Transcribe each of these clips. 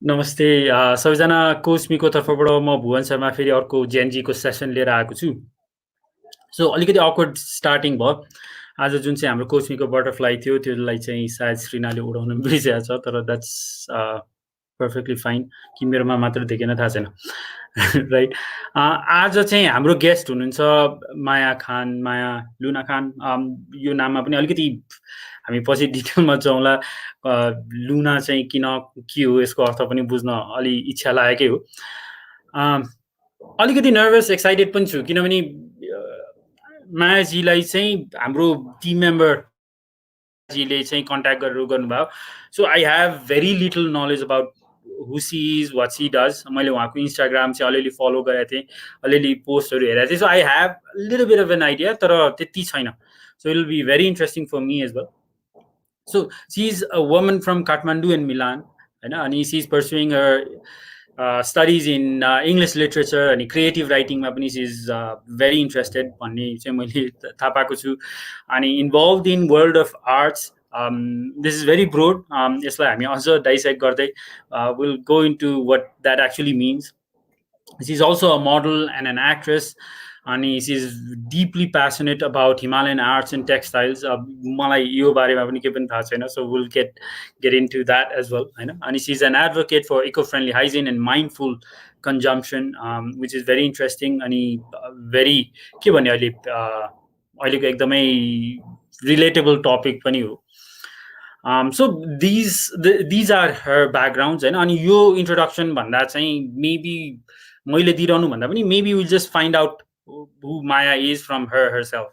नमस्ते सबैजना कोस्मीको तर्फबाट म भुवन शर्मा फेरि अर्को जेएनजीको सेसन लिएर आएको छु। सो अलिकति अकवर्ड स्टार्टिङ भयो। आज जुन चाहिँ हाम्रो कोस्मीको बटरफ्लाई थियो त्यसलाई चाहिँ सायद श्रीनाले उडाउन बिर्सेको छ, तर द्याट्स पर्फेक्टली फाइन कि मेरोमा मात्र देखेन थाहा छैन। राइट। आज चाहिँ हाम्रो गेस्ट हुनुहुन्छ माया खान, माया लुना खान। यो नाममा पनि अलिकति हामी पछि डिटेलमा जाउँला। लुना चाहिँ किन, के हो, यसको अर्थ पनि बुझ्न अलि इच्छा लागेकै हो। अलिकति नर्भस एक्साइटेड पनि छु, किनभने मायाजीलाई चाहिँ हाम्रो टिम मेम्बरजीले चाहिँ कन्ट्याक्ट गरेर गर्नुभयो। So I have very little knowledge about who she is, what she does. मैले उहाँको इन्स्टाग्राम चाहिँ अलिअलि फलो गरेको थिएँ, अलिअलि पोस्टहरू हेरेको थिएँ। So I have little bit of an idea, तर त्यति छैन। So it will be very interesting for me as well. So she is a woman from Kathmandu and Milan, and she is pursuing her studies in English literature and creative writing. She is very interested. And involved in world of arts. This is very broad. Also dissect. We'll go into what that actually means. She's also a model and an actress. And she's deeply passionate about Himalayan arts and textiles. So we'll get into that as well. And she's an advocate for eco-friendly hygiene and mindful consumption, which is very interesting. And very relatable topic. So these are her backgrounds. And your introduction, maybe maybe we'll just find out who Maya is from herself.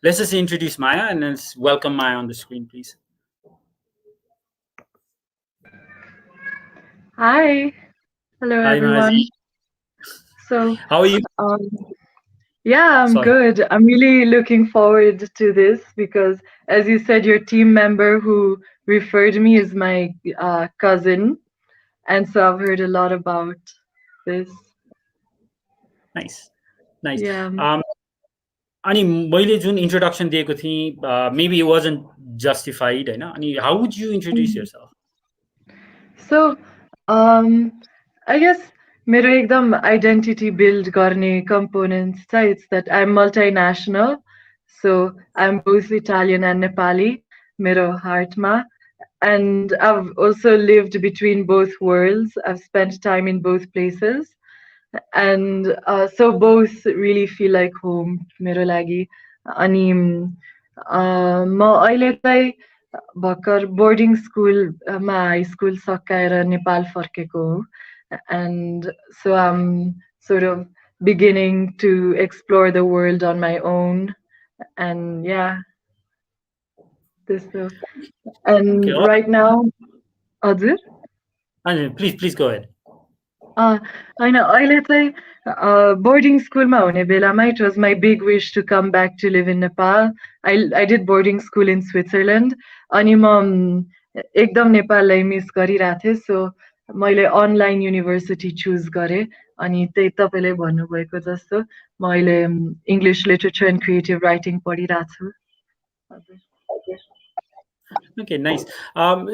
Let's just introduce Maya and let's welcome Maya on the screen, please. Hi. Hello, Hi, everyone. Maya. So, how are you? Yeah, I'm good. I'm really looking forward to this because, as you said, your team member who referred me is my cousin. And so I've heard a lot about this. Nice. Nice. Yeah. अनि मैले जुन introduction दिएको थिएँ, maybe it wasn't justified, अनि how would you introduce yourself? So, I guess मेरो एकदम identity build गर्ने components चाहिँ it's that I'm multinational. So I'm both Italian and Nepali, मेरो heartमा. And I've also lived between both worlds. I've spent time in both places. And so both really feel like home, मेरो लागि. अनि म अहिले चाहिँ भर्खर boarding स्कुलमा high school सकाएर Nepal फर्केको हो. And so I'm sort of beginning to explore the world on my own. And yeah, this stuff. And Okay. right now, हजुर? Please go ahead. होइन अहिले चाहिँ boarding schoolमा हुने बेलामा it was my big wish to come back to live in Nepal. I did boarding school in Switzerland. अनि म एकदम नेपाललाई मिस गरिरहेको थिएँ. So मैले अनलाइन युनिभर्सिटी चुज गरेँ. अनि त्यही तपाईँले भन्नुभएको जस्तो म अहिले English literature end creative writing पढिरहेको छु. Okay, nice.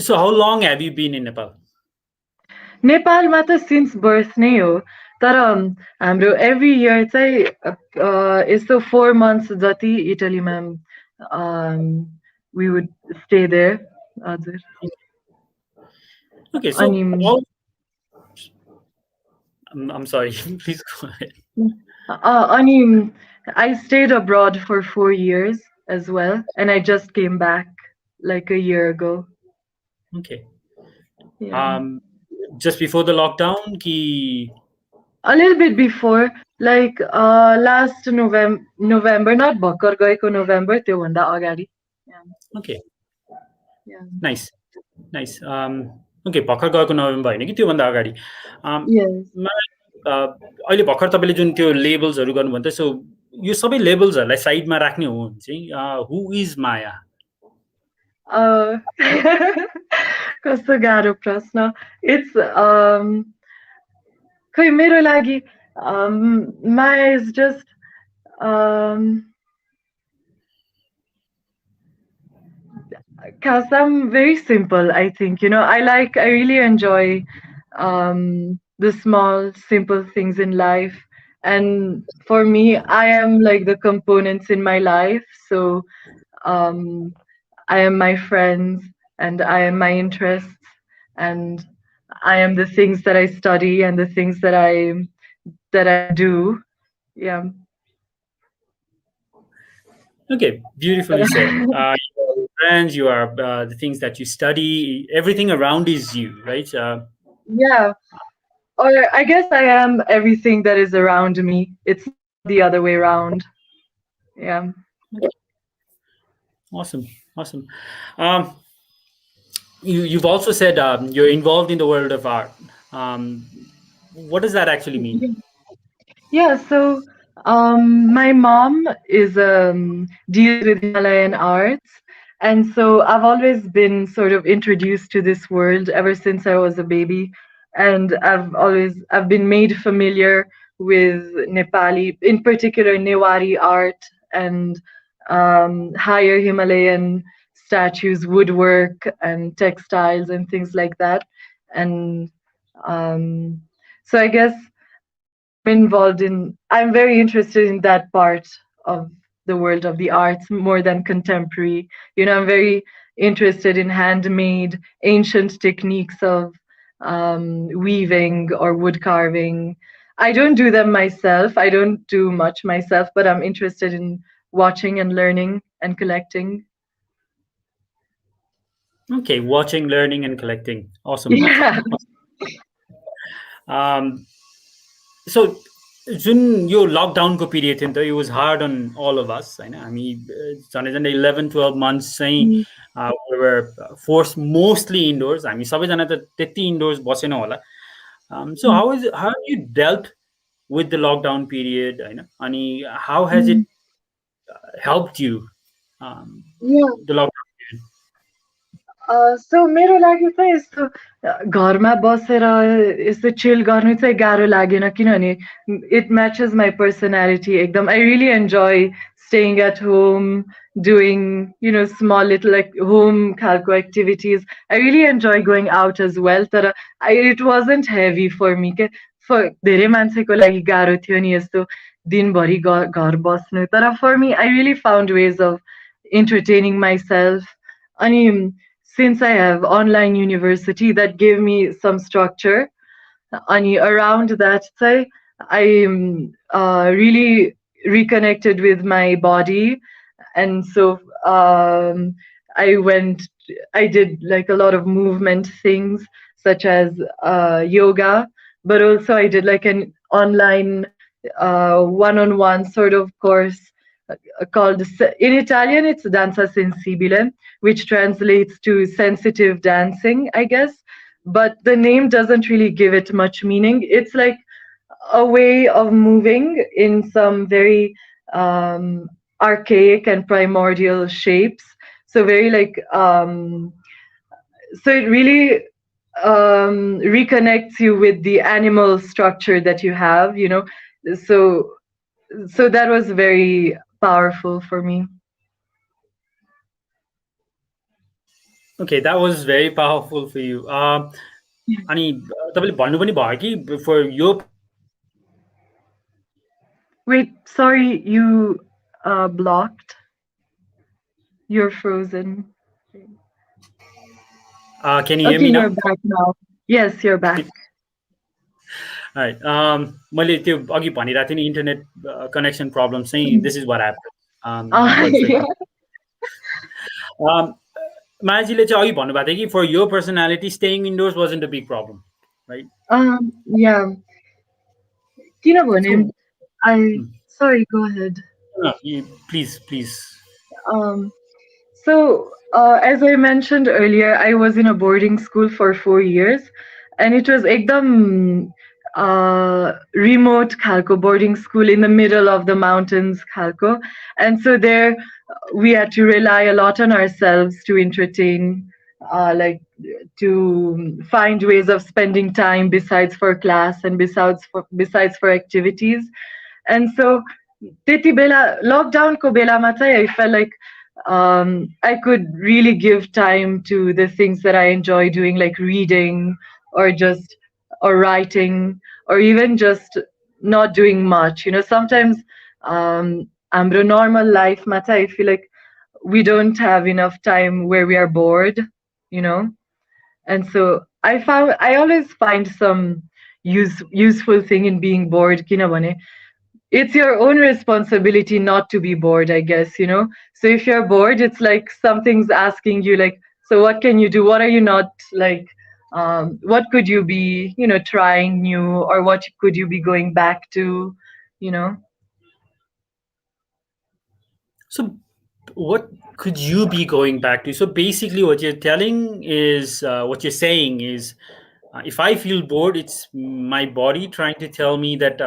So how long have you been in Nepal? नेपालमा त सिन्स बर्थ नै हो. तर हाम्रो एभ्री इयर चाहिँ यस्तो 4 months जति इटलीमा we would stay there. हजुर. Okay, so I'm sorry, please go ahead. अनि I stayed abroad for 4 years as well, and I just came back like a year ago. Okay. Yeah. Just before the lockdown, ki? A little bit before, like last November, not भर्खर गएको November, त्योभन्दा अगाडि. Okay. Yeah. Nice. Okay, भर्खर गएको नोभेम्बर हैन कि त्योभन्दा अगाडि. अहिले भर्खर तपाईले जुन त्यो लेबल्सहरु गर्नुभन्थ्यो, सो यो सबै लेबल्सहरुलाई साइडमा राख्ने हो भने चाहिँ हु इज माया? कस्तो गाह्रो प्रश्न. It's खै मेरो लागि Maya is just Cause I'm very simple, I think. I really enjoy the small, simple things in life. And for me, I am like the components in my life. So um, I am my friends and I am my interests and I am the things that I study and the things that I do. Yeah. Okay, beautifully said. Your friends, you are the things that you study, everything around is you, right? Yeah. Or I guess I am everything that is around me. It's not the other way around. Yeah. Awesome, awesome. Um, you've also said you're involved in the world of art. Um, what does that actually mean? Yeah, so my mom is deals with Himalayan arts, and so I've always been sort of introduced to this world ever since I was a baby, and I've been made familiar with Nepali, in particular Newari art and higher Himalayan statues, woodwork, and textiles and things like that, and um, so I guess. I'm very interested in that part of the world of the arts more than contemporary. I'm very interested in handmade, ancient techniques of weaving or wood carving. I don't do them myself, I don't do much myself, but I'm interested in watching and learning and collecting. Okay, watching, learning, and collecting. Awesome. Yeah. Um, so जुन यो लकडाउनको period थियो नि त, it was hard on all of us होइन. हामी झन्डै झन्डै 11-12 months चाहिँ we were forced mostly indoors. हामी सबैजना त त्यति इन्डोर्स बसेनौँ होला. So how have you dealt with the lockdown period होइन, अनि how has it helped you, Yeah. the lockdown period? सो मेरो लागि चाहिँ यस्तो घरमा बसेर यस्तो चिल गर्नु चाहिँ गाह्रो लागेन किनभने इट म्याचेस माई पर्सनालिटी एकदम I really enjoy staying at home doing small little like home खालको activities I really enjoy going out as well तर it wasn't heavy for me के धेरै मान्छेको लागि गाह्रो थियो नि यस्तो दिनभरि घर बस्नु तर for me I really found ways of entertaining myself अनि since I have online university that gave me some structure and around that I really reconnected with my body and so I went I did like a lot of movement things such as yoga but also I did like an online one-on-one sort of course called in Italian it's danza sensibile, which translates to sensitive dancing, I guess. But the name doesn't really give it much meaning. It's like a way of moving in some very archaic and primordial shapes. So very like so it really reconnects you with the animal structure that you have, So so that was very powerful for me. Okay, that was very powerful for you. अनि तपाईँले भन्नु पनि भयो कि for your Wait, sorry, you blocked. You're frozen. can you hear Okay, me you're now? back now. Yes, you're back. Alright. मैले त्यो अघि भनिरहेको थिएँ नि इन्टरनेट कनेक्सन प्रब्लम चाहिँ this is what happened. Yeah. मायाजीले चाहिँ अघि भन्नुभएको थियो कि for your personality staying indoors wasn't a big problem, right? Yeah. किनभने So, sorry, go ahead. please. So, as I mentioned earlier, I was in a boarding school for 4 years, and it was ekdam remote khalko boarding school in the middle of the mountains khalko. And so there we had to rely a lot on ourselves to entertain, like to find ways of spending time besides for class and besides for activities. And so त्यति बेला लकडाउनको बेलामा चाहिँ I felt like I could really give time to the things that I enjoy doing, like reading or just or writing or even just not doing much. Sometimes हाम्रो normal life मा चाहिँ I feel like we don't have enough time where we are bored, you know. And so I always find some useful thing in being bored. किनभने it's your own responsibility not to be bored, I guess. So if you're bored, it's like something's asking you, like, so what can you do? What are you not like? What could you be, trying new, or what could you be going back to? You know? So, what could you be going back to? So, basically, what you're telling is, what you're saying is, if I feel bored, it's my body trying to tell me that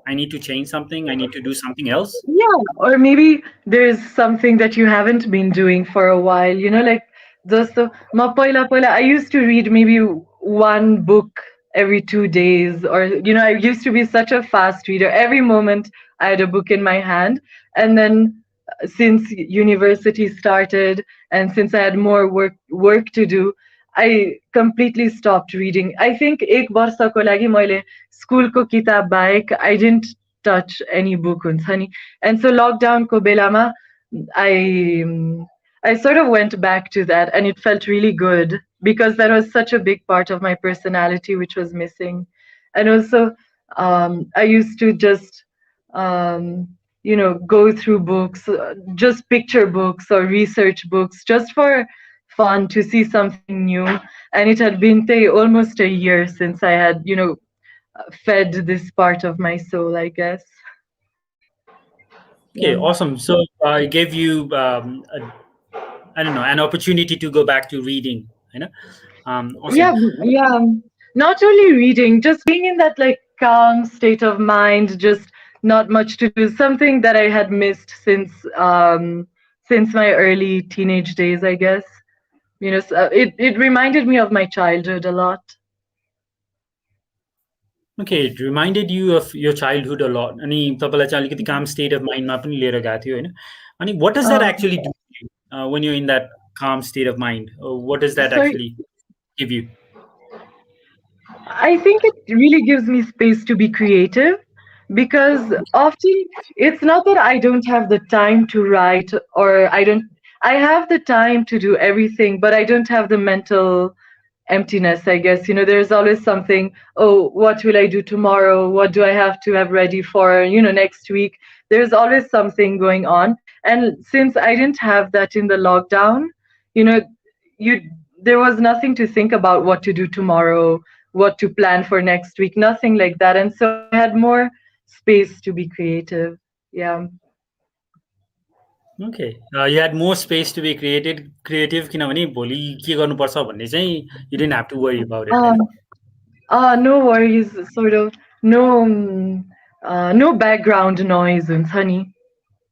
I need to change something, I need to do something else. Yeah, or maybe there's something that you haven't been doing for a while, like जस्तो म पहिला I used to read maybe one book every 2 days, or I used to be such a fast reader. Every moment I had a book in my hand, and then since university started and since I had more work to do, I completely stopped reading. I think एक वर्षको लागि मैले स्कुलको किताब बाहेक I didn't touch any book हुन्छ नि. And so lockdown ko belama, I I sort of went back to that, and it felt really good because that was such a big part of my personality which was missing. And also I used to just go through books, just picture books or research books, just for fun, to see something new. And it had been almost a year since I had fed this part of my soul, I guess. Okay, Yeah. awesome. So, I gave you, I don't know, an opportunity to go back to reading. You know, awesome. Yeah, yeah. Not only reading, just being in that like calm state of mind, just not much to do. Something that I had missed since my early teenage days, I guess. So it reminded me of my childhood a lot. Okay, it reminded you of your childhood a lot. अनि तपाईँलाई चाहिँ अलिकति calm state of mind मा पनि लिएर गएको थियो, होइन? अनि what does that Um, actually do to you, when you're in that calm state of mind? What does that sorry, actually give you? I think it really gives me space to be creative, because often it's not that I don't have the time to write, or I have the time to do everything, but I don't have the mental emptiness, I guess. There's always something, oh, what will I do tomorrow? What do I have to have ready for next week? There's always something going on. And since I didn't have that in the lockdown, you know, you there was nothing to think about what to do tomorrow, what to plan for next week, nothing like that. And so I had more space to be creative. Yeah. Okay, you had more space to be creative किनभने भोलि के गर्नुपर्छ भन्ने चाहिँ you didn't have to worry about it, होइन? Um, no worries, sort of. No, no background noise, honey.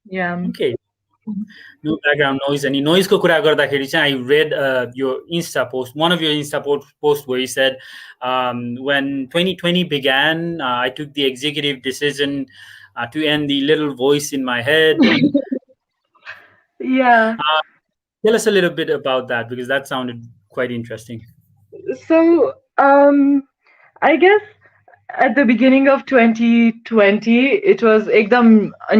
Yeah. Okay, no background noise. अनि noise को कुरा गर्दाखेरि चाहिँ I read your Insta post, one of your Insta post where you said, when 2020 began, I took the executive decision to end the little voice in my head. And Yeah. tell us a little bit about that, because that sounded quite interesting. So, I guess at the beginning of 2020, it was ekdam a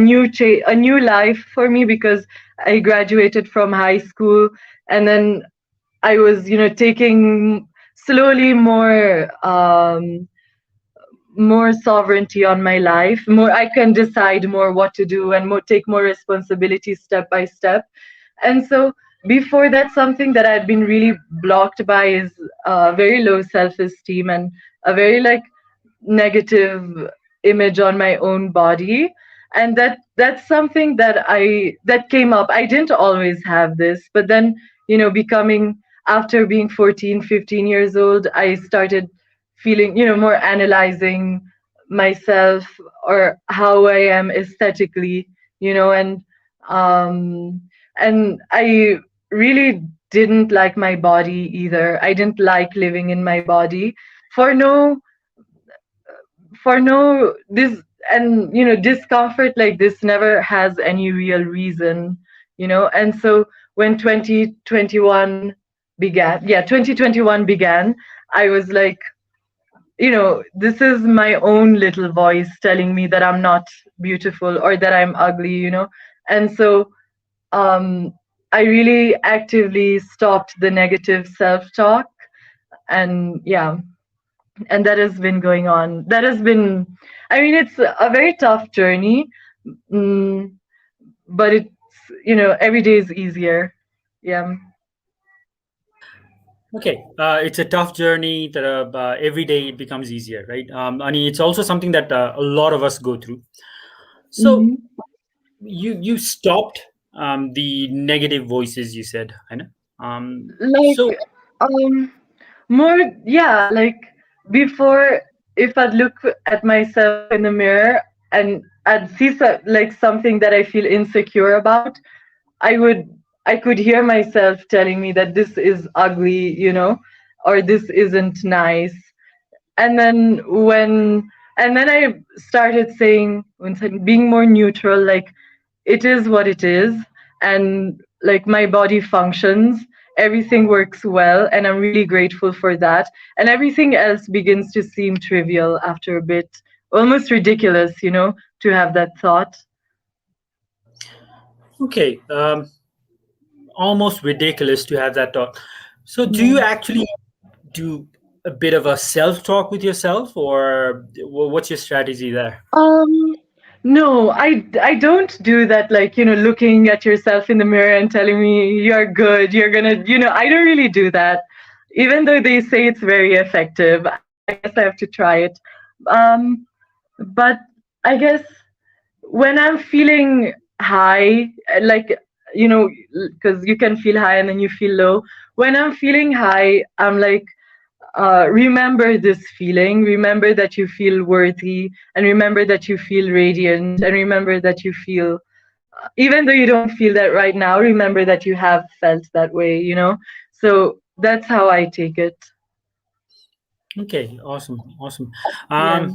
new life for me, because I graduated from high school, and then I was taking slowly more sovereignty on my life. More, I can decide more what to do, and take more responsibility step by step. And so before that, something that I'd been really blocked by is very low self-esteem, and a very like negative image on my own body. And that's something that came up. I didn't always have this, but then becoming, after being 14, 15 years old, I started feeling more analyzing myself, or how I am aesthetically, um and I really didn't like my body either. I didn't like living in my body for no this, and discomfort like this never has any real reason. And so when 2021 began, 2021 began, I was like, this is my own little voice telling me that I'm not beautiful or that I'm ugly. And so um, I really actively stopped the negative self-talk, and yeah, and that has been going on. That has been, I mean, it's a very tough journey, mm, but it's, every day is easier. Yeah. Okay, it's a tough journey that every day it becomes easier, right? And it's also something that a lot of us go through. So Hmm. you stopped the negative voices, you said, I know. Like, So um, more, yeah, like before, if I'd look at myself in the mirror and I'd see like something that I feel insecure about, I would, I could hear myself telling me that this is ugly, or this isn't nice. And then I started saying, being more neutral, like it is what it is, and like my body functions, everything works well, and I'm really grateful for that, and everything else begins to seem trivial after a bit, almost ridiculous, to have that thought. okay, almost ridiculous to have that thought. So do you Yeah. actually do a bit of a self talk with yourself, or what's your strategy there? Um, no, I don't do that, like, looking at yourself in the mirror and telling me you're good, you're gonna, I don't really do that. Even though they say it's very effective, I guess I have to try it. Um, but I guess when I'm feeling high, like, because you can feel high and then you feel low. When I'm feeling high, I'm like, remember this feeling, remember that you feel worthy, and remember that you feel radiant, and remember that you feel, even though you don't feel that right now, remember that you have felt that way. So that's how I take it. Okay, awesome, awesome. Yeah.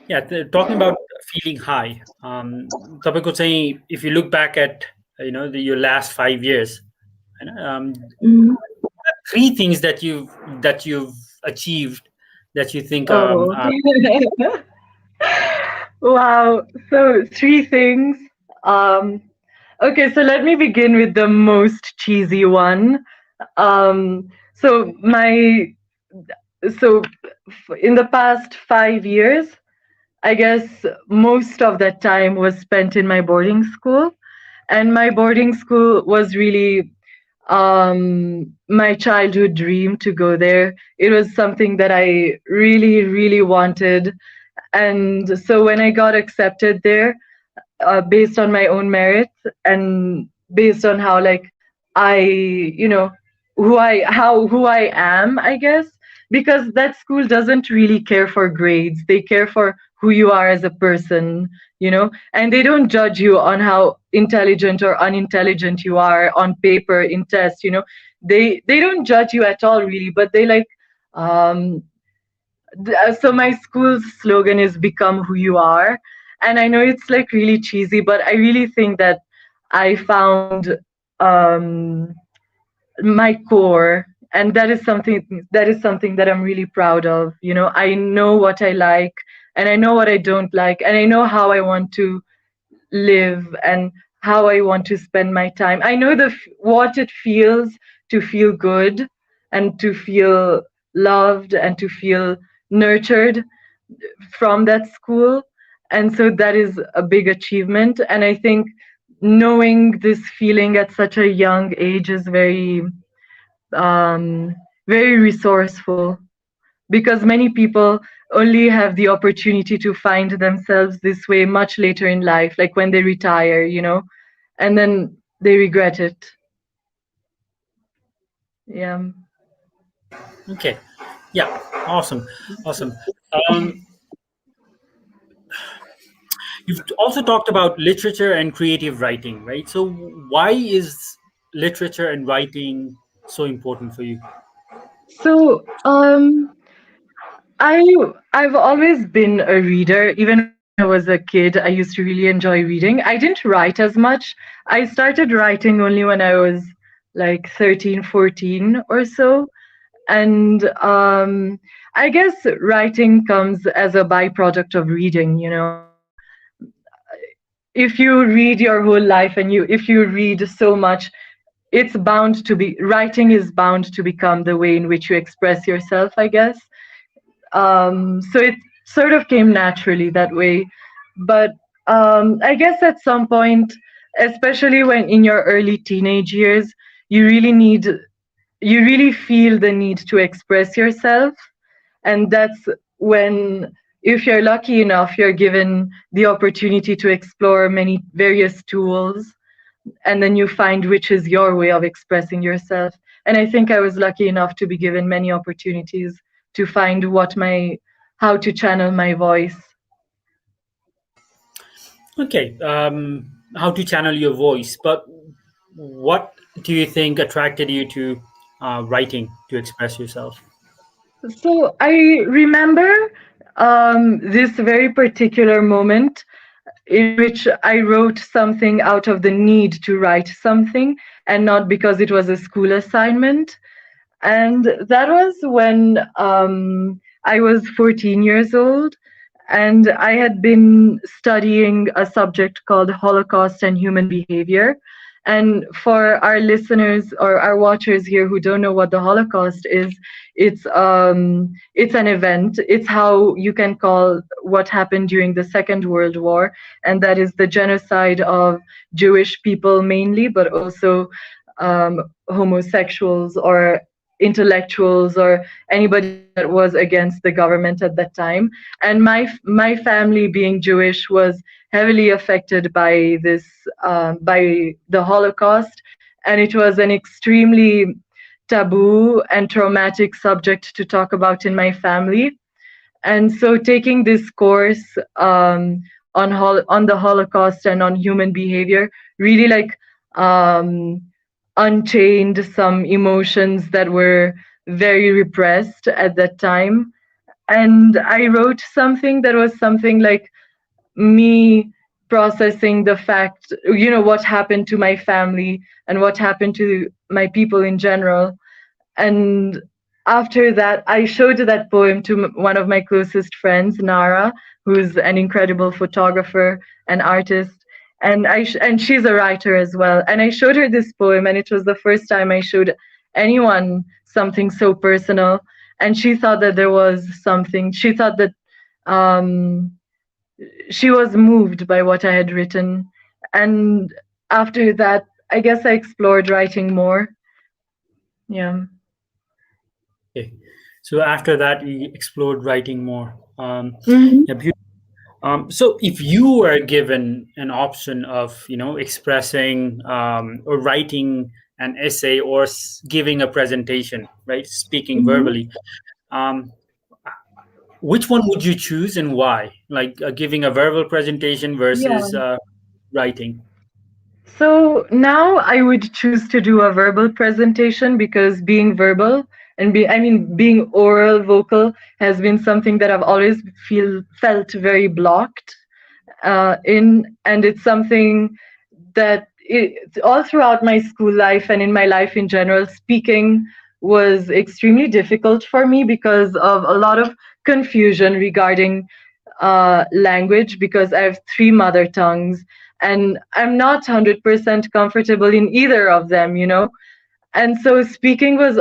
Yeah, talking about feeling high. तपाईँको चाहिँ if you look back at your last 5 years, होइन, Mhm. three things that you've achieved that you think Oh. Wow. So three things. Um, okay, so let me begin with the most cheesy one. Um, so my so in the past 5 years, I guess most of that time was spent in my boarding school, and my boarding school was really my childhood dream to go there. It was something that I really, really wanted, and so when I got accepted there, based on my own merits and based on how, like, I, who I am, I guess, because that school doesn't really care for grades. They care for who you are as a person, and they don't judge you on how intelligent or unintelligent you are on paper in tests. They don't judge you at all, really, but they like, um so my school's slogan is become who you are, and I know it's like really cheesy, but I really think that I found um my core, and that is something that I'm really proud of. I know what I like, and I know what I don't like, and I know how I want to live and how I want to spend my time. I know what it feels to feel good and to feel loved and to feel nurtured from that school. And so that is a big achievement. And I think knowing this feeling at such a young age is um, very resourceful, because many people only have the opportunity to find themselves this way much later in life, like when they retire, and then they regret it. Yeah. Okay, yeah, awesome, awesome. Um, you've also talked about literature and creative writing, right? So why is literature and writing so important for you? So I I've always been a reader, even when I was I was a kid, I used to really enjoy reading. I didn't write as much. I started writing only when I was like 13, 14 or so. And I guess writing comes as a byproduct of reading, you know. If you read your whole life and if you read so much, it's bound to be, writing is bound to become the way in which you express yourself, I guess. So it sort of came naturally that way. But I guess at some point, especially when in your early teenage years, you really need, you really feel the need to express yourself. And that's when, if you're lucky enough, you're given the opportunity to explore many various tools, and then you find which is your way of expressing yourself. And I think I was lucky enough to be given many opportunities to find how to channel my voice. Okay, how to channel your voice, but what do you think attracted you to writing to express yourself? So I remember this very particular moment in which I wrote something out of the need to write something and not because it was a school assignment. And that was when I was 14 years old, and I had been studying a subject called Holocaust and Human Behavior. And for our listeners or our watchers here who don't know what the Holocaust is, it's an event. It's how you can call what happened during the Second World War, and that is the genocide of Jewish people mainly, but also homosexuals or intellectuals or anybody that was against the government at that time. And my family, being Jewish, was heavily affected by this, by the Holocaust, and it was an extremely taboo and traumatic subject to talk about in my family. And so taking this course on the Holocaust and on human behavior really like unchained some emotions that were very repressed at that time. And I wrote something that was something like me processing the fact, what happened to my family and what happened to my people in general. And after that, I showed that poem to one of my closest friends, Nara, who's an incredible photographer and artist. And she's a writer as well. And I showed her this poem, and it was the first time I showed anyone something so personal. And she thought that there was something. She thought that um, she was moved by what I had written. And after that, I guess I explored writing more. Yeah. Okay, so after that, you explored writing more. Mhm. Yeah, so if you were given an option of expressing or writing an essay or giving a presentation, right, speaking Mhm. verbally, um, which one would you choose and why? Like giving a verbal presentation versus Yeah. writing. So now I would choose to do a verbal presentation because being verbal and being oral vocal has been something that I've always felt very blocked in, and it's something that all throughout my school life and in my life in general, speaking was extremely difficult for me because of a lot of confusion regarding language, because I have three mother tongues and I'm not 100% comfortable in either of them. And so speaking is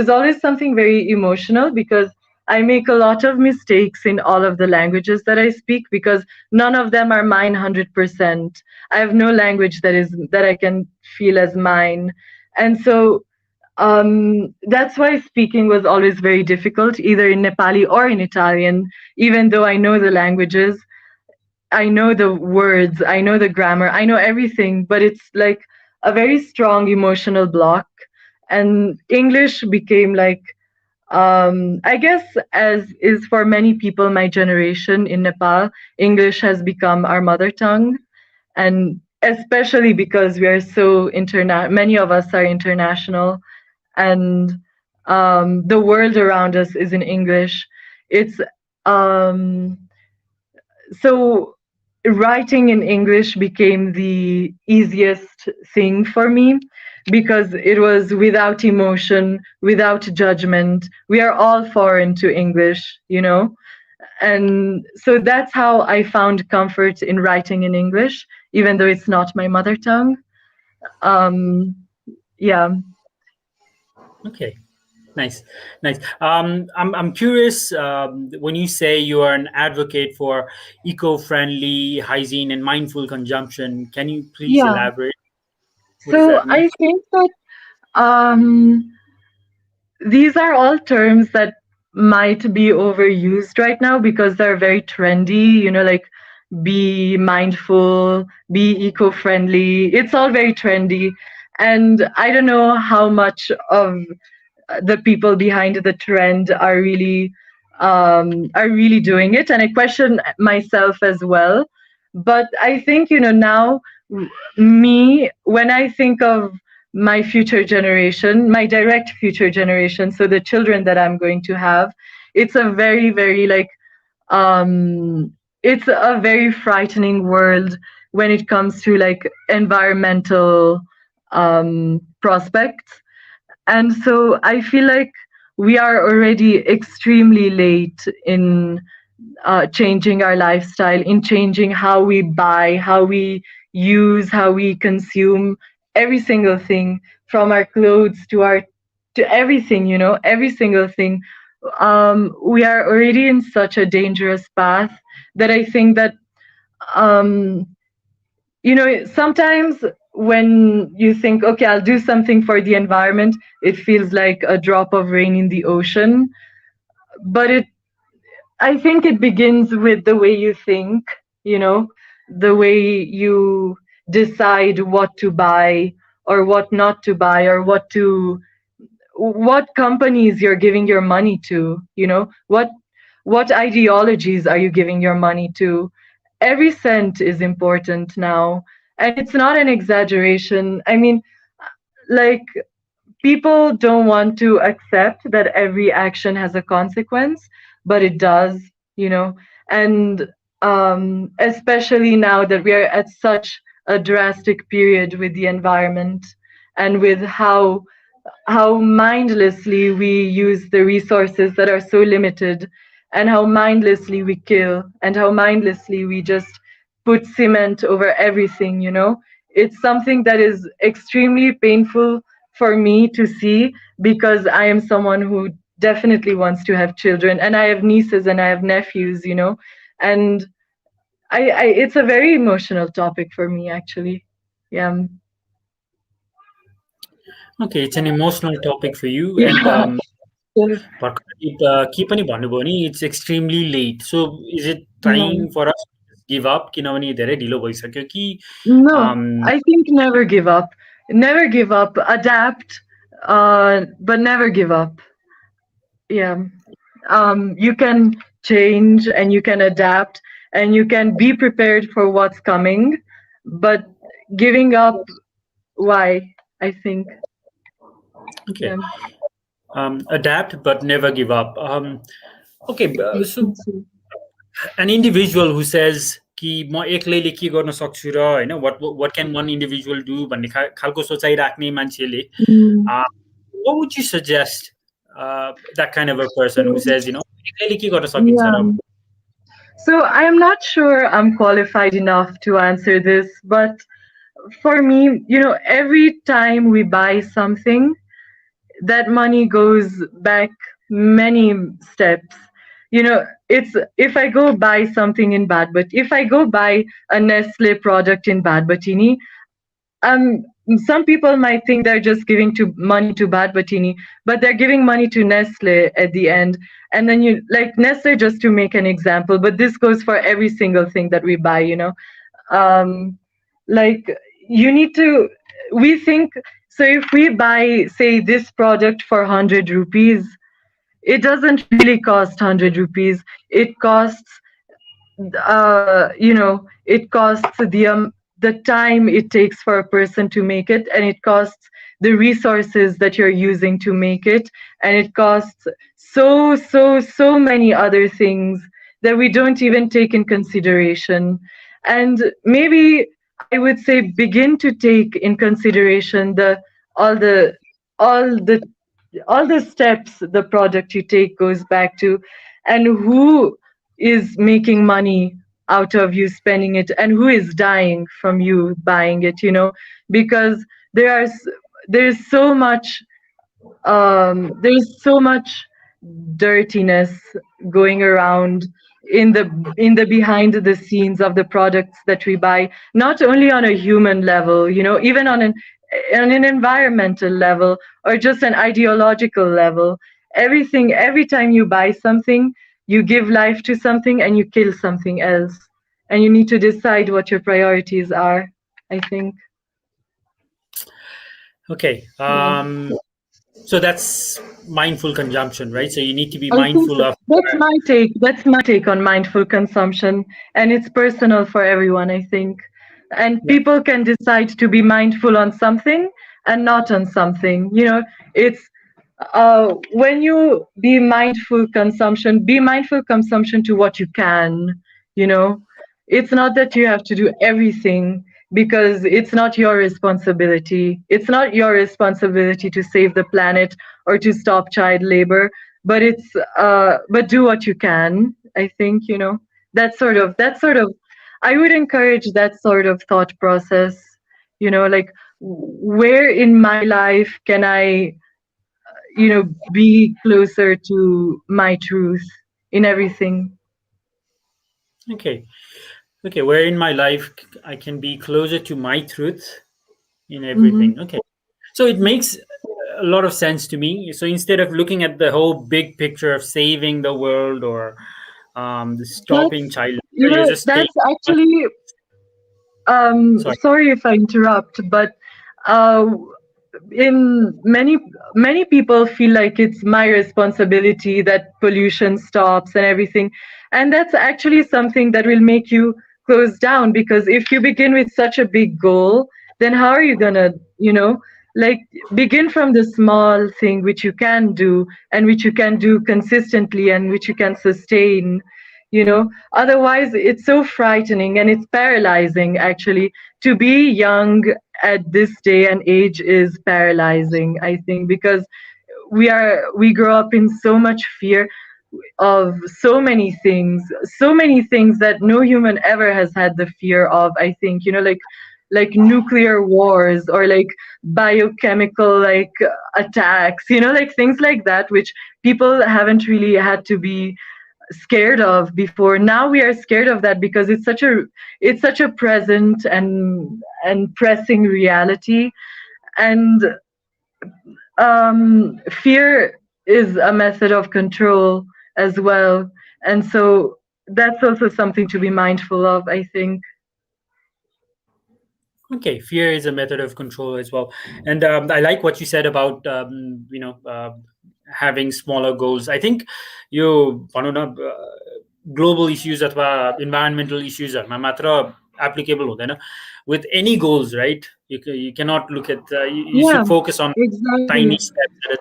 always something very emotional because I make a lot of mistakes in all of the languages that I speak because none of them are mine 100%. I have no language that I can feel as mine. And so that's why speaking was always very difficult, either in Nepali or in Italian, even though I know the languages. I know the words, I know the grammar, I know everything, but it's like a very strong emotional block. And English became like, I guess, as is for many people my generation in Nepal, English has become our mother tongue. And especially because we are so many of us are international, and the world around us is in English. It's um, so writing in English became the easiest thing for me because it was without emotion, without judgment. We are all foreign to English, you know? And so that's how I found comfort in writing in English, even though it's not my mother tongue. Um, yeah. Okay. Nice, nice. I'm curious. When you say you are an advocate for eco-friendly hygiene and mindful consumption, can you please Yeah. elaborate? What does So that mean? I think that um, these are all terms that might be overused right now because they're very trendy, you know, like be mindful, be eco-friendly. It's all very trendy. And I don't know how much of the people behind the trend are really doing it, and I question myself as well. But I think, you know, now me, when I think of my future generation, my direct future generation, so the children that I'm going to have, it's a very, very like it's a very frightening world when it comes to like environmental prospects. And so I feel like we are already extremely late in changing our lifestyle, in changing how we buy, how we use, how we consume every single thing, from our clothes to our to everything, you know, every single thing. We are already in such a dangerous path that I think that um, you know, sometimes when you think, okay, I'll do something for the environment, it feels like a drop of rain in the ocean. But I think it begins with the way you think, you know, the way you decide what to buy or what not to buy, or what companies you're giving your money to, you know, what ideologies are you giving your money to. Every cent is important now, and it's not an exaggeration. I mean, like, people don't want to accept that every action has a consequence, but it does, you know. And especially now that we are at such a drastic period with the environment, and with how mindlessly we use the resources that are so limited, and how mindlessly we kill, and how mindlessly we just put cement over everything, you know. It's something that is extremely painful for me to see, because I am someone who definitely wants to have children, and I have nieces and I have nephews, you know. And I it's a very emotional topic for me, actually. Yeah. Okay, it's an emotional topic for you, and Yeah. भर्खर के पनि भन्नुभयो नि it's extremely late so is it Yeah. Trying for us give up किनभने धेरै ढिलो भइसक्यो कि No, I think never give up. Never give up. Adapt, but never give up. Yeah. You can change and you can adapt and you can be prepared for what's coming, but giving up, why? I think. okay, Yeah. adapt but never give up. Okay, I so think so. an individual who says कि म एक्लैले के गर्न सक्छु र होइन what can one individual do भन्ने खालको सोचाइ राख्ने मान्छेले Mm. what would you suggest that kind of a person who So, says एक्लैले के गर्न सकिन्छ र yeah. So I'm not sure I'm qualified enough to answer this, but for me, you know, every time we buy something, that money goes back many steps. You know, it's if I go buy something in Bad, but if I go buy a Nestle product in Bad Batini, um, some people might think they're just giving to money to Bad Batini, but they're giving money to Nestle at the end. And then you like Nestle, just to make an example, but this goes for every single thing that we buy, you know. Um, like you need to we think, so if we buy, say, this product for 100 rupees, it doesn't really cost 100 rupees. It costs you know, it costs the time it takes for a person to make it, and it costs the resources that you're using to make it, and it costs so many other things that we don't even take in consideration. And maybe I would say begin to take in consideration the all the all the all the steps the product you take goes back to, and who is making money out of you spending it, and who is dying from you buying it, because there are there's so much there's so much dirtiness going around in the behind the scenes of the products that we buy, not only on a human level, even on an environmental level, or just an ideological level. Every time you buy something, you give life to something and you kill something else, and you need to decide what your priorities are, I think. Okay. Yeah. So that's mindful consumption, right? So you need to be I think mindful of. that's my take. That's my take on mindful consumption, and it's personal for everyone, I think. And Yeah. people can decide to be mindful on something and not on something. It's when you be mindful consumption to what you can. You know, it's not that you have to do everything, because it's not your responsibility. It's not your responsibility to save the planet or to stop child labor, but do what you can. I think, that sort of I would encourage that sort of thought process. Like, where in my life can I be closer to my truth in everything. Okay. Okay. Where in my life I can be closer to my truth in Hmm. everything. Okay. So it makes a lot of sense to me. So instead of looking at the whole big picture of saving the world or stopping That's child labor, you're just staying. that's actually, Sorry. sorry if I interrupt, but uh, in many people feel like it's my responsibility that pollution stops and everything, and that's actually something that will make you close down, because if you begin with such a big goal, then how are you gonna, like, begin from the small thing which you can do, and which you can do consistently, and which you can sustain. Otherwise it's so frightening, and it's paralyzing, actually. To be young at this day and age is paralyzing, I think, because we grow up in so much fear of so many things that no human ever has had the fear of, I think. Like nuclear wars, or like biochemical, like, attacks, like things like that, which people haven't really had to be scared of before. Now we are scared of that because it's such a present and pressing reality. And fear is a method of control as well, and so that's also something to be mindful of, I think. Okay, fear is a method of control as well, and I like what you said about having smaller goals. I think you भनौँ न global issues अथवा environmental issues हरूमा मात्र applicable हुँदैन. With any goals, right? You cannot look at you Yeah, should focus on tiny exactly. steps at a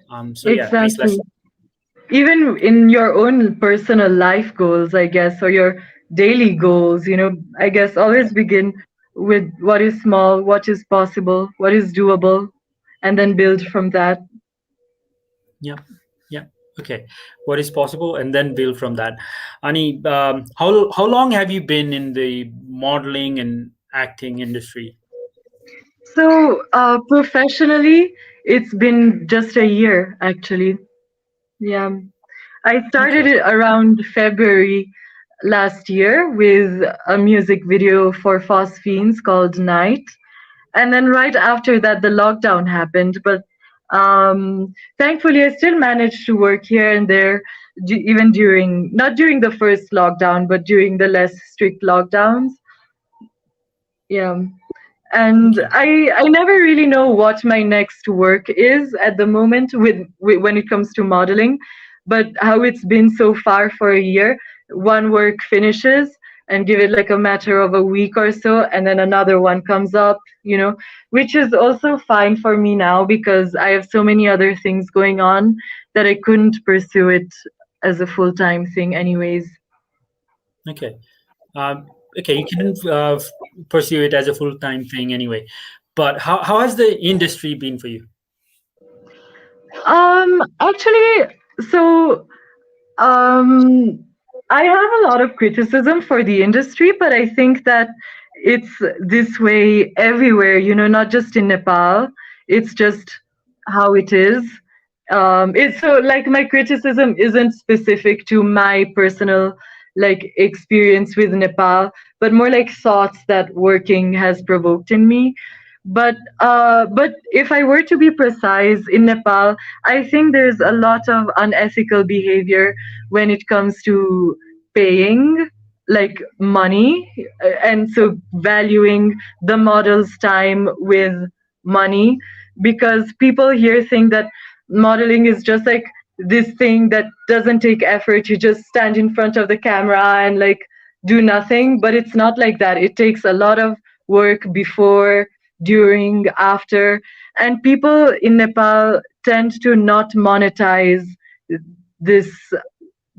time. So yeah, nice Exactly. lesson. Even in your own personal life goals, I guess, or your daily goals, I guess always begin with what is small, what is possible, what is doable, and then build from that. Yeah, yeah. Okay, what is possible, and then build from that. Ani, how long have you been in the modeling and acting industry? So, professionally, it's been just a year, actually. Yeah. I started Okay, it around February last year with a music video for Phosphenes called Night. And then right after that, the lockdown happened. But thankfully, I still managed to work here and there, even not during the first lockdown, but during the less strict lockdowns. Yeah. And okay, I never really know what my next work is at the moment with when it comes to modeling, but how it's been so far for a year. One work finishes and give it like a matter of a week or so, and then another one comes up, which is also fine for me now, because I have so many other things going on that I couldn't pursue it as a full-time thing anyways. Okay. Okay, you couldn't pursue it as a full-time thing anyway. But how has the industry been for you? Actually, so um, I have a lot of criticism for the industry, but I think that it's this way everywhere, not just in Nepal. It's just how it is. It's so like my criticism isn't specific to my personal like experience with Nepal, but more like thoughts that working has provoked in me. But if I were to be precise, in Nepal, I think there's a lot of unethical behavior when it comes to paying like money, and so valuing the model's time with money, because people here think that modeling is just like this thing that doesn't take effort. You just stand in front of the camera and like do nothing, but it's not like that. It takes a lot of work before, during, after, and people in Nepal tend to not monetize this.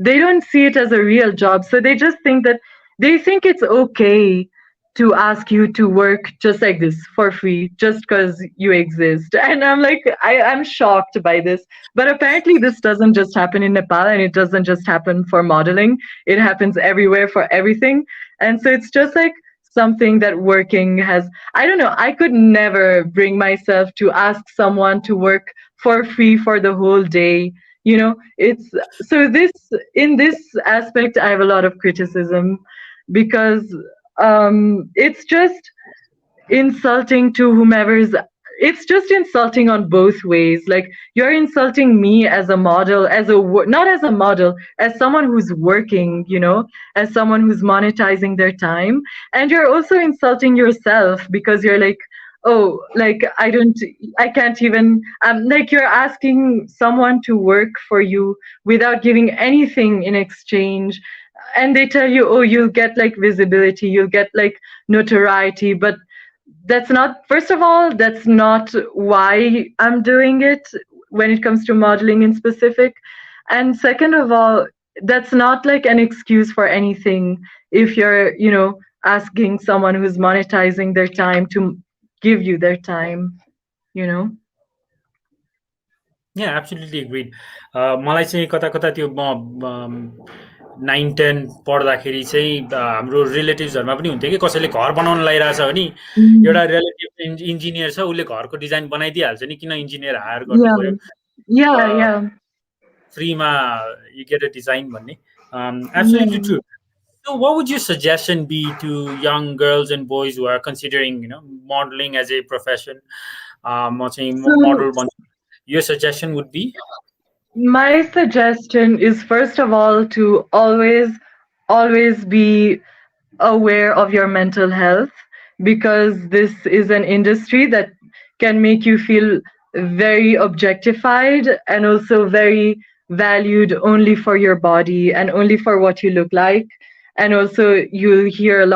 They don't see it as a real job, so they just think that they think it's okay to ask you to work just like this for free just because you exist. And I'm like, I'm shocked by this. But apparently this doesn't just happen in Nepal, and it doesn't just happen for modeling. It happens everywhere for everything. And so it's just like something that working has, I don't know, I could never bring myself to ask someone to work for free for the whole day. It's so this, in this aspect I have a lot of criticism, because it's just insulting to whomever's, it's just insulting on both ways. Like, you're insulting me as a model, not as a model, as someone who's working, as someone who's monetizing their time. And you're also insulting yourself, because you're like, oh, like, I can't even, like, you're asking someone to work for you without giving anything in exchange. And they tell you, oh, you'll get like visibility, you'll get like notoriety, but that's not, first of all, that's not why I'm doing it when it comes to modeling in specific. And second of all, that's not like an excuse for anything if you're, asking someone who's monetizing their time to give you their time. Yeah, absolutely agreed. मलाई चाहिँ कता कता त्यो म 9-10 पढ्दाखेरि चाहिँ हाम्रो रिलेटिभ्सहरूमा पनि हुन्थ्यो कि कसैले घर बनाउन लगाइरहेछ भने एउटा रिलेटिभ इन्जिनियर छ, उसले घरको डिजाइन बनाइदिइहाल्छ नि, किन इन्जिनियर हायर गर्नु Yeah, पर्यो, yeah, yeah, फ्रीमा यु गेट अ डिजाइन भन्ने. yeah. Absolutely true. So what would your suggestion be to young girls and boys who are considering, modeling as a profession? म चाहिँ So model भन्छु. Your suggestion would be? my suggestion is, first of all, to always be aware of your mental health, because this is an industry that can make you feel very objectified, and also very valued only for your body and only for what you look like. And also you'll hear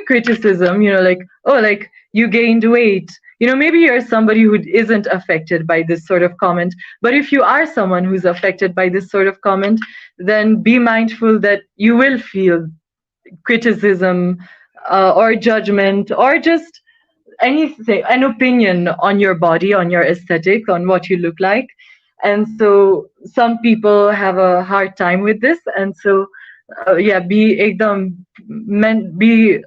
criticism, like, oh, like, you gained weight. Maybe you're somebody who isn't affected by this sort of comment, but if you are someone who's affected by this sort of comment, then be mindful that you will feel criticism, or judgment, or just anything, an opinion on your body, on your aesthetic, on what you look like. And so some people have a hard time with this. And so yeah, be ekdam be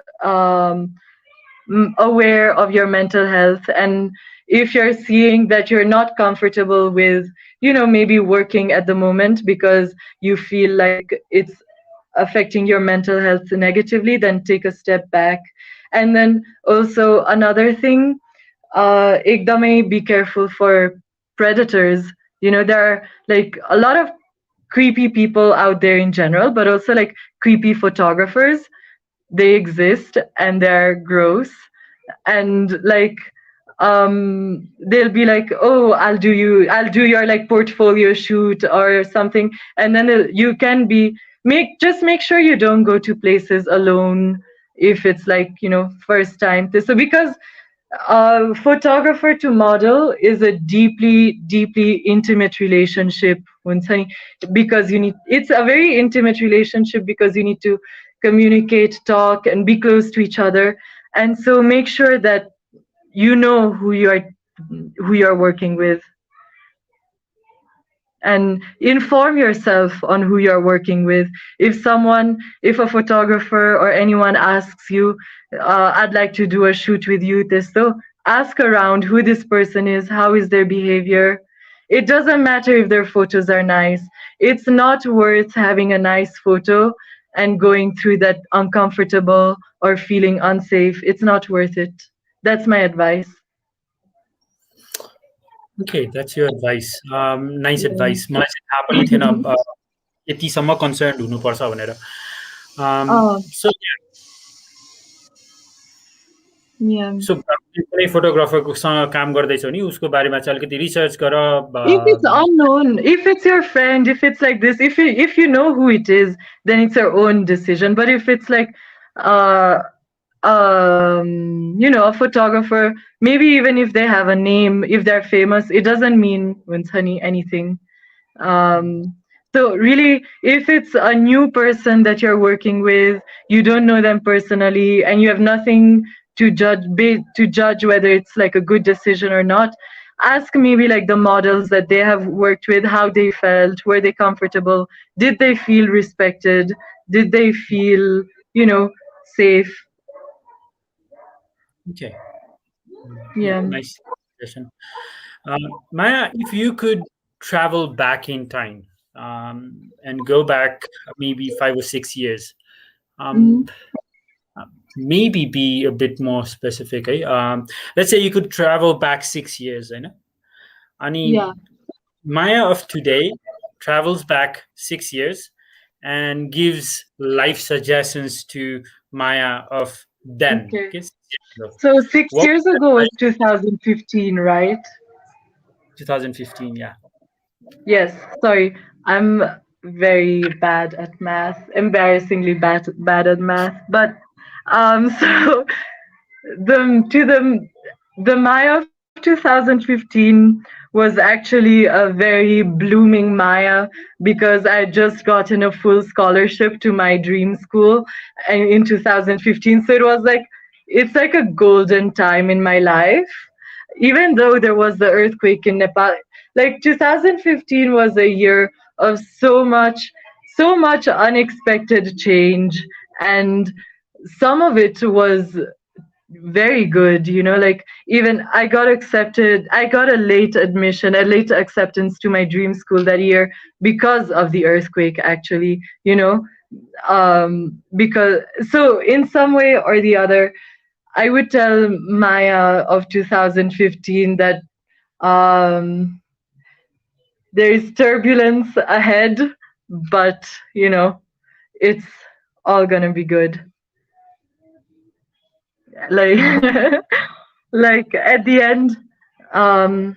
aware of your mental health. And if you're seeing that you're not comfortable with, maybe working at the moment because you feel like it's affecting your mental health negatively, then take a step back. And then also another thing, ekdamai be careful for predators. There are like a lot of creepy people out there in general, but also like creepy photographers. They exist, and they're gross. And like, they'll be like, oh, I'll do your like portfolio shoot or something. And then you can be, make sure you don't go to places alone if it's like, first time. So because photographer to model is a deeply, deeply intimate relationship because it's a very intimate relationship because you need to communicate, talk, and be close to each other. And so make sure that you know who you're working with, and inform yourself on who you're working with. If a photographer or anyone asks you, I'd like to do a shoot with you, this, so ask around who this person is, how is their behavior. It doesn't matter if their photos are nice. It's not worth having a nice photo and going through that uncomfortable or feeling unsafe. It's not worth it. That's my advice. Okay, that's your advice. Nice Yeah. advice. मलाई चाहिँ थाहा पनि थिएन यतिसम्म concern हुनुपर्छ भनेर. Oh, So yeah. सो कुनै फोटोग्राफरसँग काम गर्दैछौ नि उसको बारेमा चाहिँ अलिकति रिसर्च गर. If it's unknown, if it's your friend, if it's like this, if you know who it is, then it's your own decision. But if it's like uh a photographer, maybe even if they have a name, if they're famous, it doesn't mean anything. So really, if it's a new person that you're working with, you don't know them personally, and you have nothing to judge whether it's like a good decision or not, ask maybe like the models that they have worked with, how they felt, were they comfortable, did they feel respected, did they feel safe. Okay. Yeah. Nice suggestion. Maya, if you could travel back in time and go back maybe 5 or 6 years, maybe be a bit more specific. Let's say you could travel back 6 years. Yeah. Maya of today travels back 6 years and gives life suggestions to Maya of then. Okay. Okay? 6 years ago. So 6 What years ago was 2015, right? 2015, yeah. Yes. Sorry, I'm very bad at math, embarrassingly bad at math. But so the Maya of 2015 was actually a very blooming Maya because I had just gotten a full scholarship to my dream school in 2015. So it's like a golden time in my life. Even though there was the earthquake in Nepal, like 2015 was a year of so much unexpected change, and some of it was very good, like even I got a late acceptance to my dream school that year because of the earthquake, actually, because so in some way or the other, I would tell Maya of 2015 that there is turbulence ahead, but it's all gonna be good. Like like at the end, I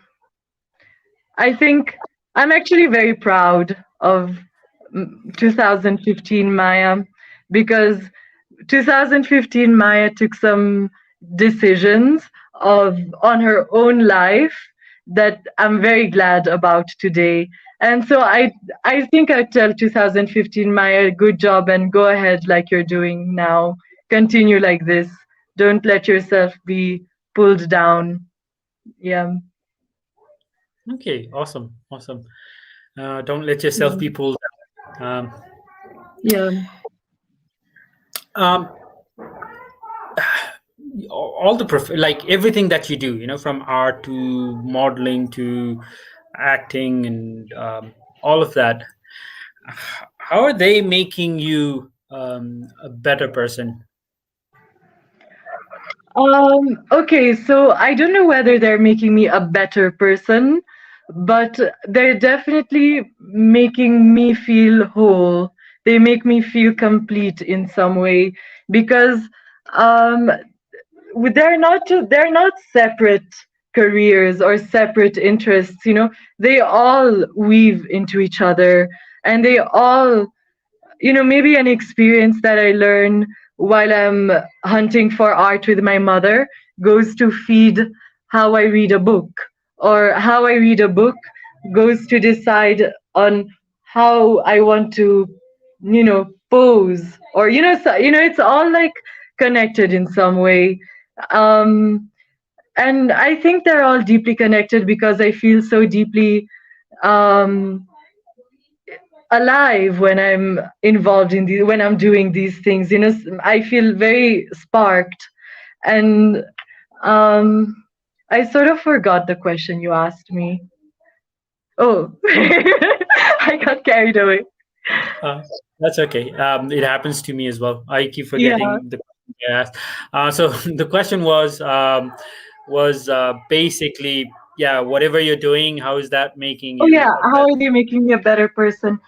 think I'm actually very proud of 2015 Maya, because 2015 Maya took some decisions on her own life that I'm very glad about today. And so I think I tell 2015 Maya, good job, and go ahead like you're doing now. Continue like this. Don't let yourself be pulled down. Yeah. Okay, awesome. Don't let yourself be pulled down. Yeah. All the like everything that you do, from art to modeling to acting and all of that, how are they making you a better person? Okay, so I don't know whether they're making me a better person, but they're definitely making me feel whole. They make me feel complete in some way, because um, they're not separate careers or separate interests. They all weave into each other, and they all, maybe an experience that I learn while I'm hunting for art with my mother goes to feed how I read a book, or how I read a book goes to decide on how I want to, pose, or it's all like connected in some way. Um, and I think they're all deeply connected because I feel so deeply um, alive when I'm involved in when I'm doing these things. I feel very sparked, and um, I sort of forgot the question you asked me. Oh, I got carried away. Uh, that's okay. It happens to me as well. I keep Yeah. forgetting the question I asked. So the question was basically, yeah, whatever you're doing, how is that making Oh you yeah. a How better? are they making me a better person?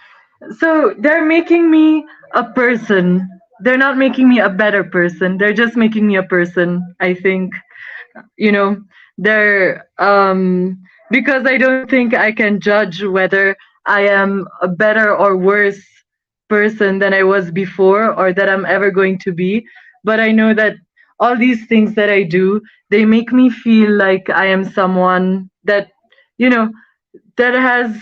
So they're making me a person. They're not making me a better person. They're just making me a person, I think. you know they're because I don't think I can judge whether I am a better or worse person than I was before, or that I'm ever going to be. But I know that all these things that I do, they make me feel like I am someone that you know that has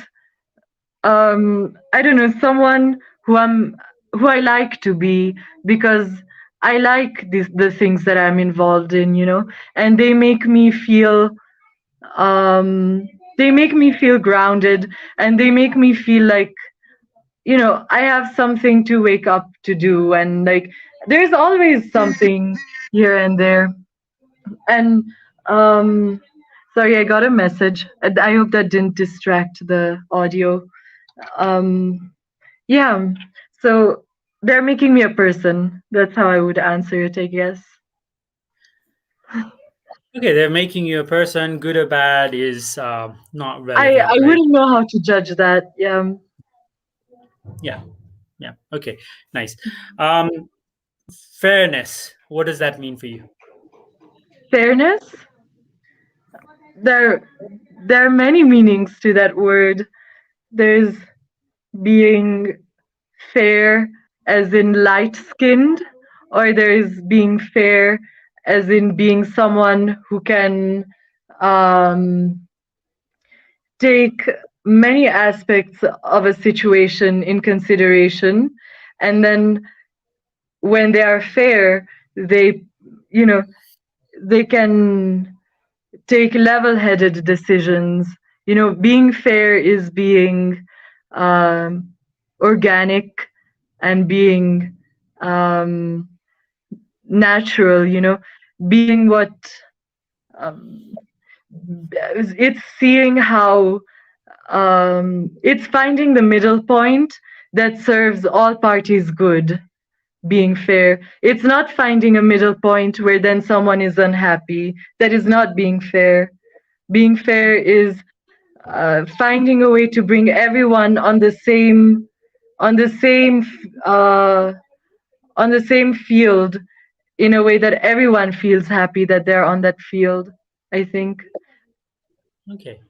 I don't know, someone who I like to be, because I like the things that I'm involved in, and um they make me feel grounded, and they make me feel like I have something to wake up to do, and like there's always something here and there. And um sorry, I got a message. I hope that didn't distract the audio. um Yeah. So they're making me a person. That's how I would answer it, I guess. Okay, they're making you a person, good or bad, is not I relevant, right? wouldn't know how to judge that. Yeah. Yeah, yeah. Okay, nice. Um, Fairness. What does that mean for you? Fairness. There there are many meanings to that word. There's being fair as in light skinned, or there's being fair as in being someone who can um take many aspects of a situation in consideration, and then when they are fair, they you know they can take level-headed decisions. Being fair is being um, organic, and being um, natural. Being what um, it's seeing how it's finding the middle point that serves all parties good. Being fair, it's not finding a middle point where then someone is unhappy. That is not being fair. Being fair is finding a way to bring everyone on the same uh, on the same field, in a way that everyone feels happy that they're on that field, I think. Okay.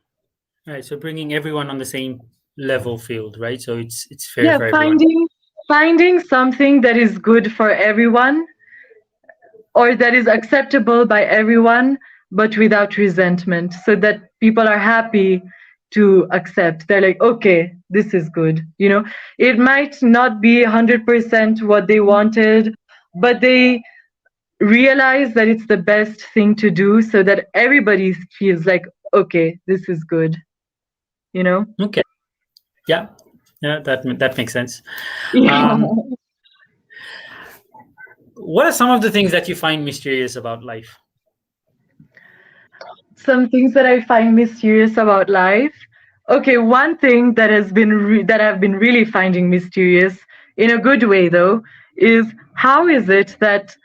All right. So bringing everyone on the same level field, right? So it's fair Yeah, for everyone. finding something that is good for everyone, or that is acceptable by everyone, but without resentment, so that people are happy to accept. They're like, okay, this is good. It might not be 100% what they wanted, but they realize that it's the best thing to do, so that everybody feels like, okay, this is good, you know? Okay. Yeah. Yeah. That makes sense. Yeah. Um, what are some of the things that you find mysterious about life? Some things that I find mysterious about life. Okay, one thing that I've been really finding mysterious, in a good way though, is how is it that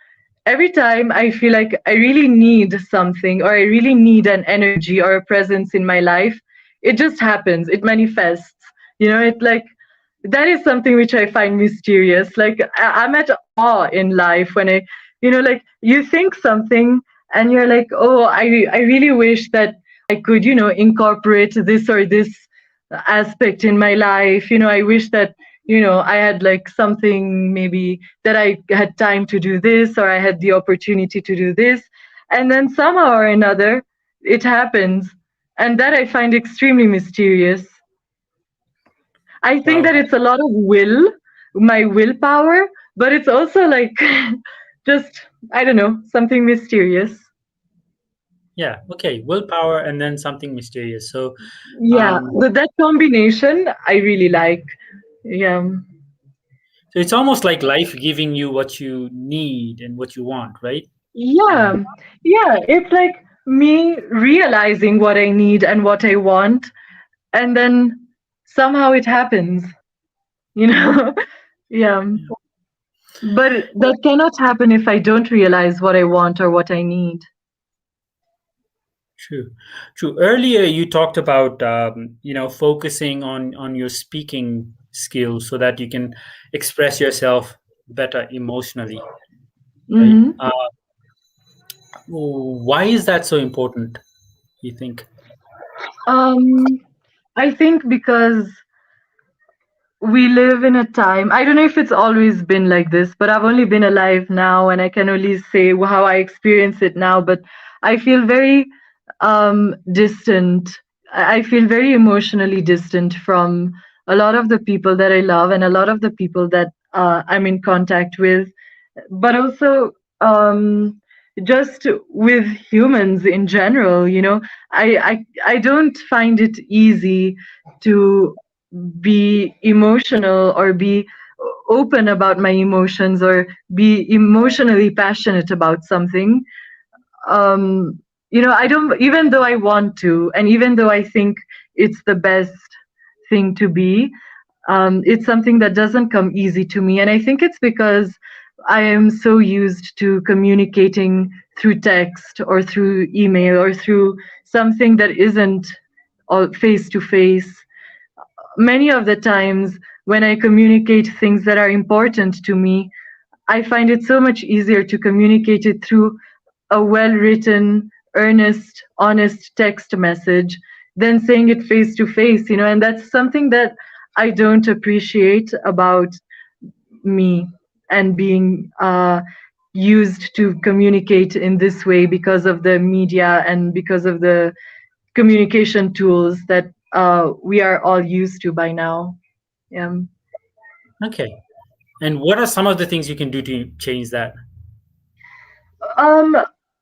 every time I feel like I really need something, or I really need an energy or a presence in my life, it just happens. It manifests. It like that is something which I find mysterious. Like I'm at awe in life when like you think something, and you're like, oh, I really wish that I could, incorporate this or this aspect in my life. I wish that, I had like something, maybe that I had time to do this, or I had the opportunity to do this. And then somehow or another, it happens. And that I find extremely mysterious. I think that Wow. it's a lot of my willpower, but it's also like just, I don't know, something mysterious. Yeah. Okay. Willpower and then something mysterious. So, Yeah, um, that combination I really like. Yeah. so it's almost like life giving you what you need and what you want, right? Um, Yeah. Yeah. It's like me realizing what I need and what I want, and then somehow it happens, you know? Yeah. yeah. But that cannot happen if I don't realize what I want or what I need. True, true. Earlier, you talked about focusing on your speaking skills so that you can express yourself better emotionally, right? Hmm. Why is that so important? You think? Um, I think because we live in a time, I don't know if it's always been like this, but I've only been alive now and I can only say how I experience it now. But I feel very distant. I feel very emotionally distant from a lot of the people that I love and a lot of the people that I'm in contact with, but also just with humans in general. I don't find it easy to be emotional or be open about my emotions or be emotionally passionate about something. I don't, even though I want to, and even though I think it's the best thing to be, it's something that doesn't come easy to me. And I think it's because I am so used to communicating through text or through email or through something that isn't all face to face. Many of the times when I communicate things that are important to me, I find it so much easier to communicate it through a well written, earnest, honest text message than saying it face to face, and that's something that I don't appreciate about me and being used to communicate in this way because of the media and because of the communication tools that we are all used to by now. Yeah. Okay. And what are some of the things you can do to change that? Um,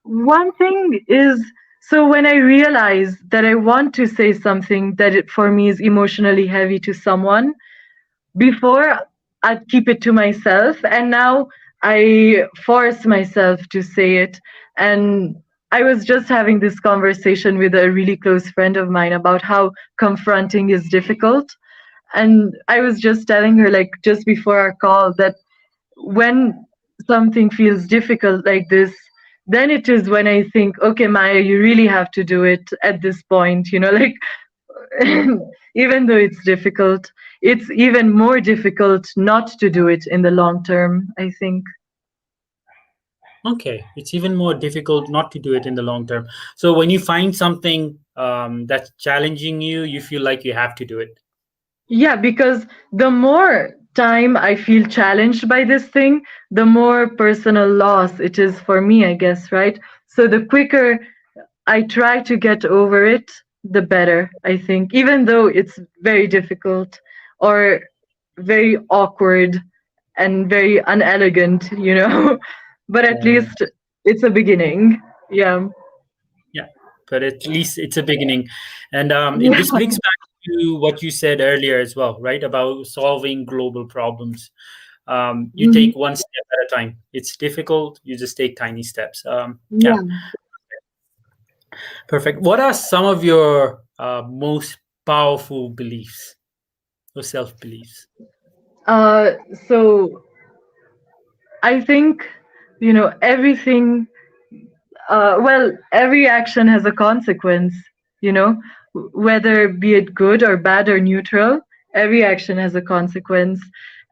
One thing is, so when I realize that I want to say something that for me is emotionally heavy to someone, before I'd keep it to myself, and now I force myself to say it. And I was just having this conversation with a really close friend of mine about how confronting is difficult. And I was just telling her, like, just before our call, that when something feels difficult like this, then it is when I think, okay, Maya, you really have to do it at this point, like even though it's difficult, it's even more difficult not to do it in the long term, I think. Okay, it's even more difficult not to do it in the long term. So when you find something that's challenging you, you feel like you have to do it. Yeah, because the more time I feel challenged by this thing, the more personal loss it is for me, I guess, right? So the quicker I try to get over it, the better, I think, even though it's very difficult or very awkward and very unelegant, but at Yeah. least it's a beginning. Yeah. Yeah, but at least it's a beginning. And this Yeah. brings back to what you said earlier as well, right? About solving global problems. You Mhm. take one step at a time. It's difficult. You just take tiny steps. Yeah, Yeah. perfect. What are some of your most powerful beliefs or self beliefs? Uh, so I think, everything, well, every action has a consequence, you know, whether be it good or bad or neutral, every action has a consequence.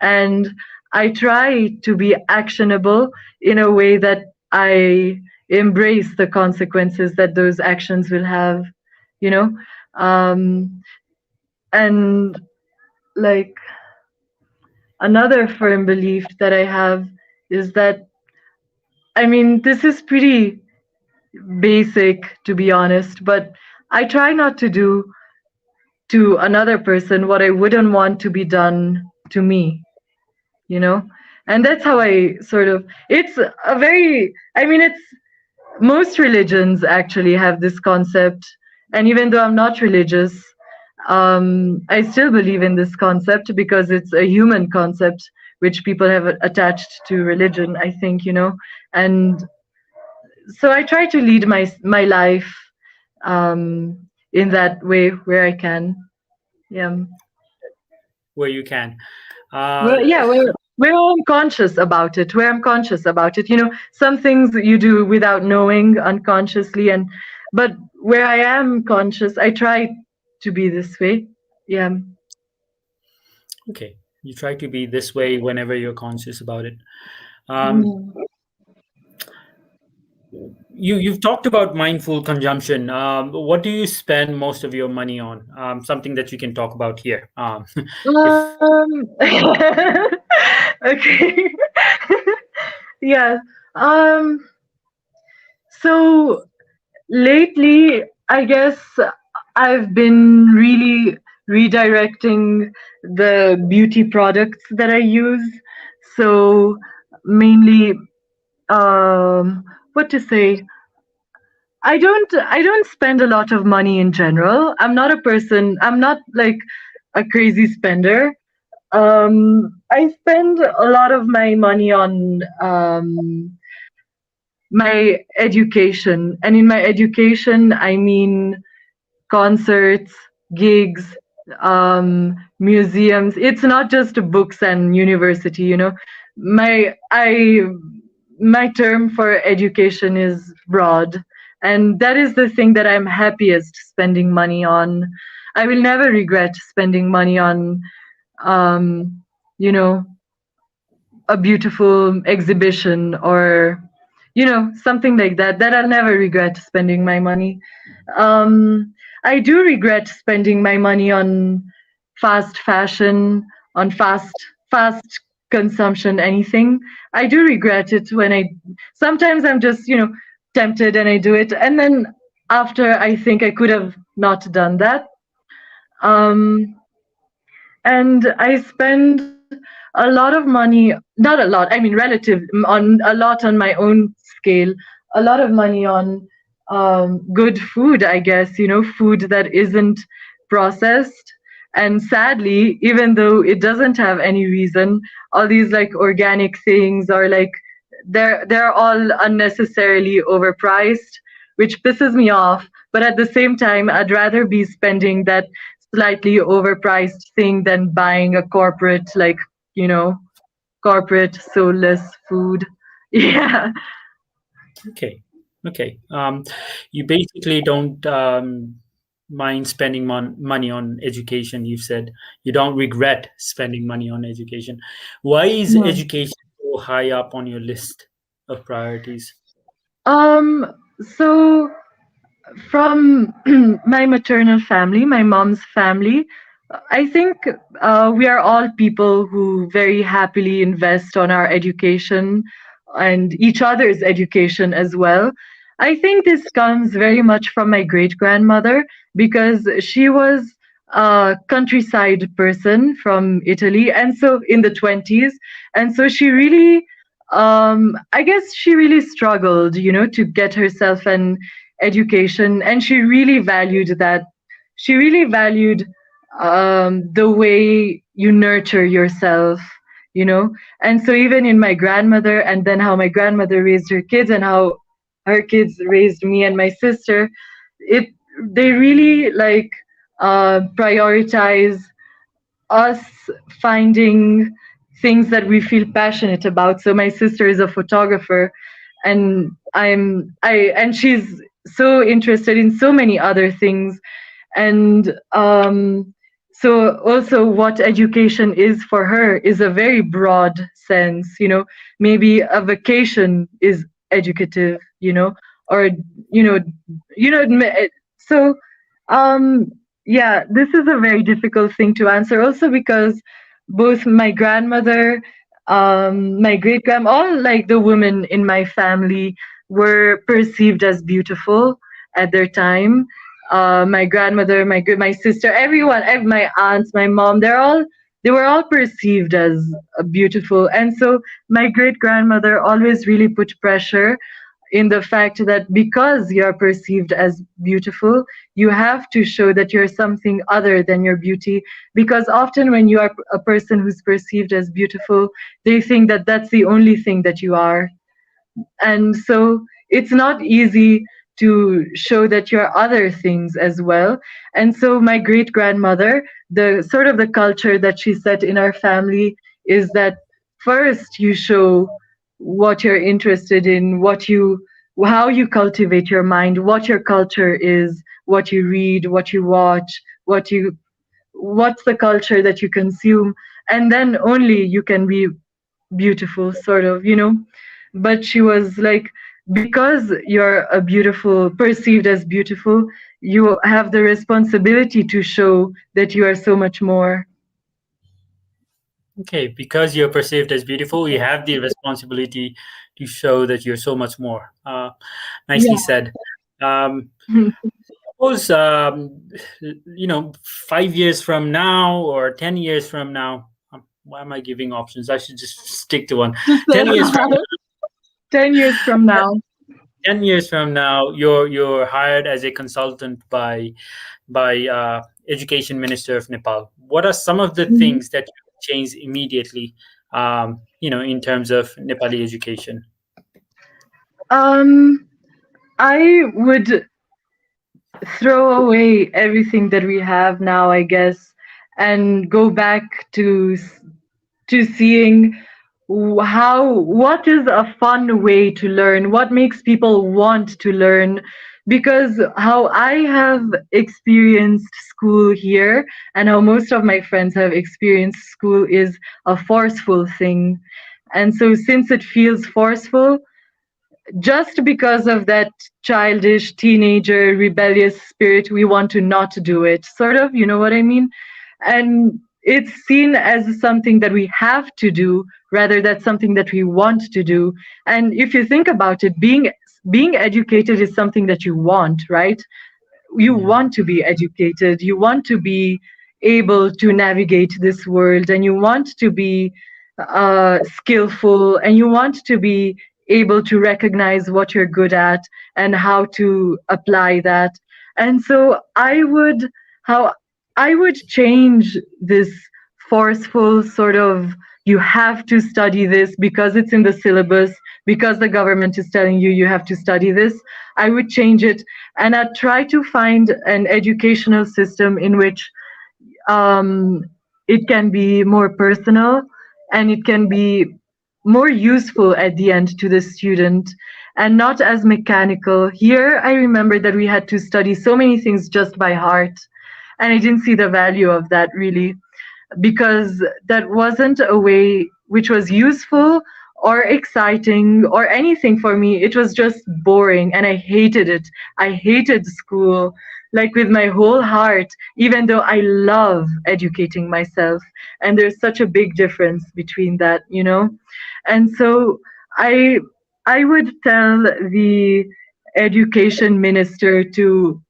And I try to be actionable in a way that I embrace the consequences that those actions will have, you know. Um, and like another firm belief that I have is that, I mean, this is pretty basic, to be honest, but I try not to do to another person what I wouldn't want to be done to me, you know? And that's how I sort of, it's a very, I mean, it's, most religions actually have this concept. And even though I'm not religious, I still believe in this concept because it's a human concept which people have attached to religion, I think, you know. And so I try to lead my life in that way where I can. Yeah. where you can. Well, yeah, where I'm conscious about it, where I'm conscious about it. You know, some things you do without knowing unconsciously, and but where I am conscious, I try to be this way. Yeah. Okay, you try to be this way whenever you're conscious about it. Mm. You've talked about mindful consumption. What do you spend most of your money on? Something that you can talk about here. If Okay. Yeah. Um. So lately, I guess I've been really redirecting the beauty products that I use. So mainly, what to say? I don't spend a lot of money in general. I'm not a person. I'm not like a crazy spender. I spend a lot of my money on my education, and in my education, I mean concerts, gigs, museums. It's not just books and university, you know. My I my term for education is broad, and that is the thing that I'm happiest spending money on. I will never regret spending money on um, you know, a beautiful exhibition or something like that, that I'll never regret spending my money. I do regret spending my money on fast fashion, on fast consumption, anything. I do regret it when I sometimes I'm just, tempted and I do it, and then after I think I could have not done that. Um, and I spend a lot of money, not a lot, I mean relative, on a lot on my own scale, a lot of money on good food, I guess, food that isn't processed. And sadly, even though it doesn't have any reason, all these like organic things are like they're all unnecessarily overpriced, which pisses me off. But at the same time, I'd rather be spending that slightly overpriced thing than buying a corporate, like, you know, corporate soulless food. Yeah. okay, okay, you basically don't mind spending money on education. You've said you don't regret spending money on education. Why is Hmm. education so high up on your list of priorities? Um, so from my maternal family, my mom's family, I think we are all people who very happily invest on our education and each other's education as well. I think this comes very much from my great grandmother because she was a countryside person from Italy, and so in the 20s. And so she really, I guess she really struggled, to get herself an education, and she really valued that. She really valued the way you nurture yourself, you know. And so even in my grandmother, and then how my grandmother raised her kids, and how her kids raised me and my sister, it they really like prioritize us finding things that we feel passionate about. So my sister is a photographer, and and she's so interested in so many other things. And so also what education is for her is a very broad sense. Maybe a vacation is educative, or you know so yeah, this is a very difficult thing to answer also because both my grandmother, my great grand, all like the women in my family were perceived as beautiful at their time. my grandmother, my sister, everyone, my aunts, my mom, they were all perceived as beautiful. And so my great grandmother always really put pressure in the fact that because you're perceived as beautiful, you have to show that you're something other than your beauty. Because often when you are a person who's perceived as beautiful, they think that that's the only thing that you are. And so it's not easy to show that you're other things as well. And so my great grandmother, the sort of the culture that she set in our family is that first you show what you're interested in, how you cultivate your mind, what your culture is, what you read, what you watch, what's the culture that you consume, and then only you can be beautiful, sort of, But she was like, because you're a beautiful, perceived as beautiful, you have the responsibility to show that you are so much more. Okay, because you're perceived as beautiful, you have the responsibility to show that you're so much more. Nicely said. Suppose 5 years from now or 10 years from now. Why am I giving options? I should just stick to one. 10 years from 10 years from now. 10 years from now, you're hired as a consultant by Education Minister of Nepal. What are some of the things that you change immediately? In terms of Nepali education. I would throw away everything that we have now, I guess, and go back to seeing what is a fun way to learn, what makes people want to learn. Because how I have experienced school here and how most of my friends have experienced school is a forceful thing. And so since it feels forceful, just because of that childish, teenager, rebellious spirit, we want to not do it, sort of, you know what I mean? And it's seen as something that we have to do rather than something that we want to do. And if you think about it, being educated is something that you want, right? You want to be educated, you want to be able to navigate this world, and you want to be skillful, and you want to be able to recognize what you're good at and how to apply that. And so how I would change this forceful sort of, you have to study this because it's in the syllabus, because the government is telling you you have to study this. I would change it, and I'd try to find an educational system in which it can be more personal and it can be more useful at the end to the student and not as mechanical. Here, I remember that we had to study so many things just by heart, and I didn't see the value of that really, because that wasn't a way which was useful or exciting or anything for me. It was just boring, and I hated it. I hated school, like with my whole heart, even though I love educating myself. And there's such a big difference between that, And so I would tell the education minister to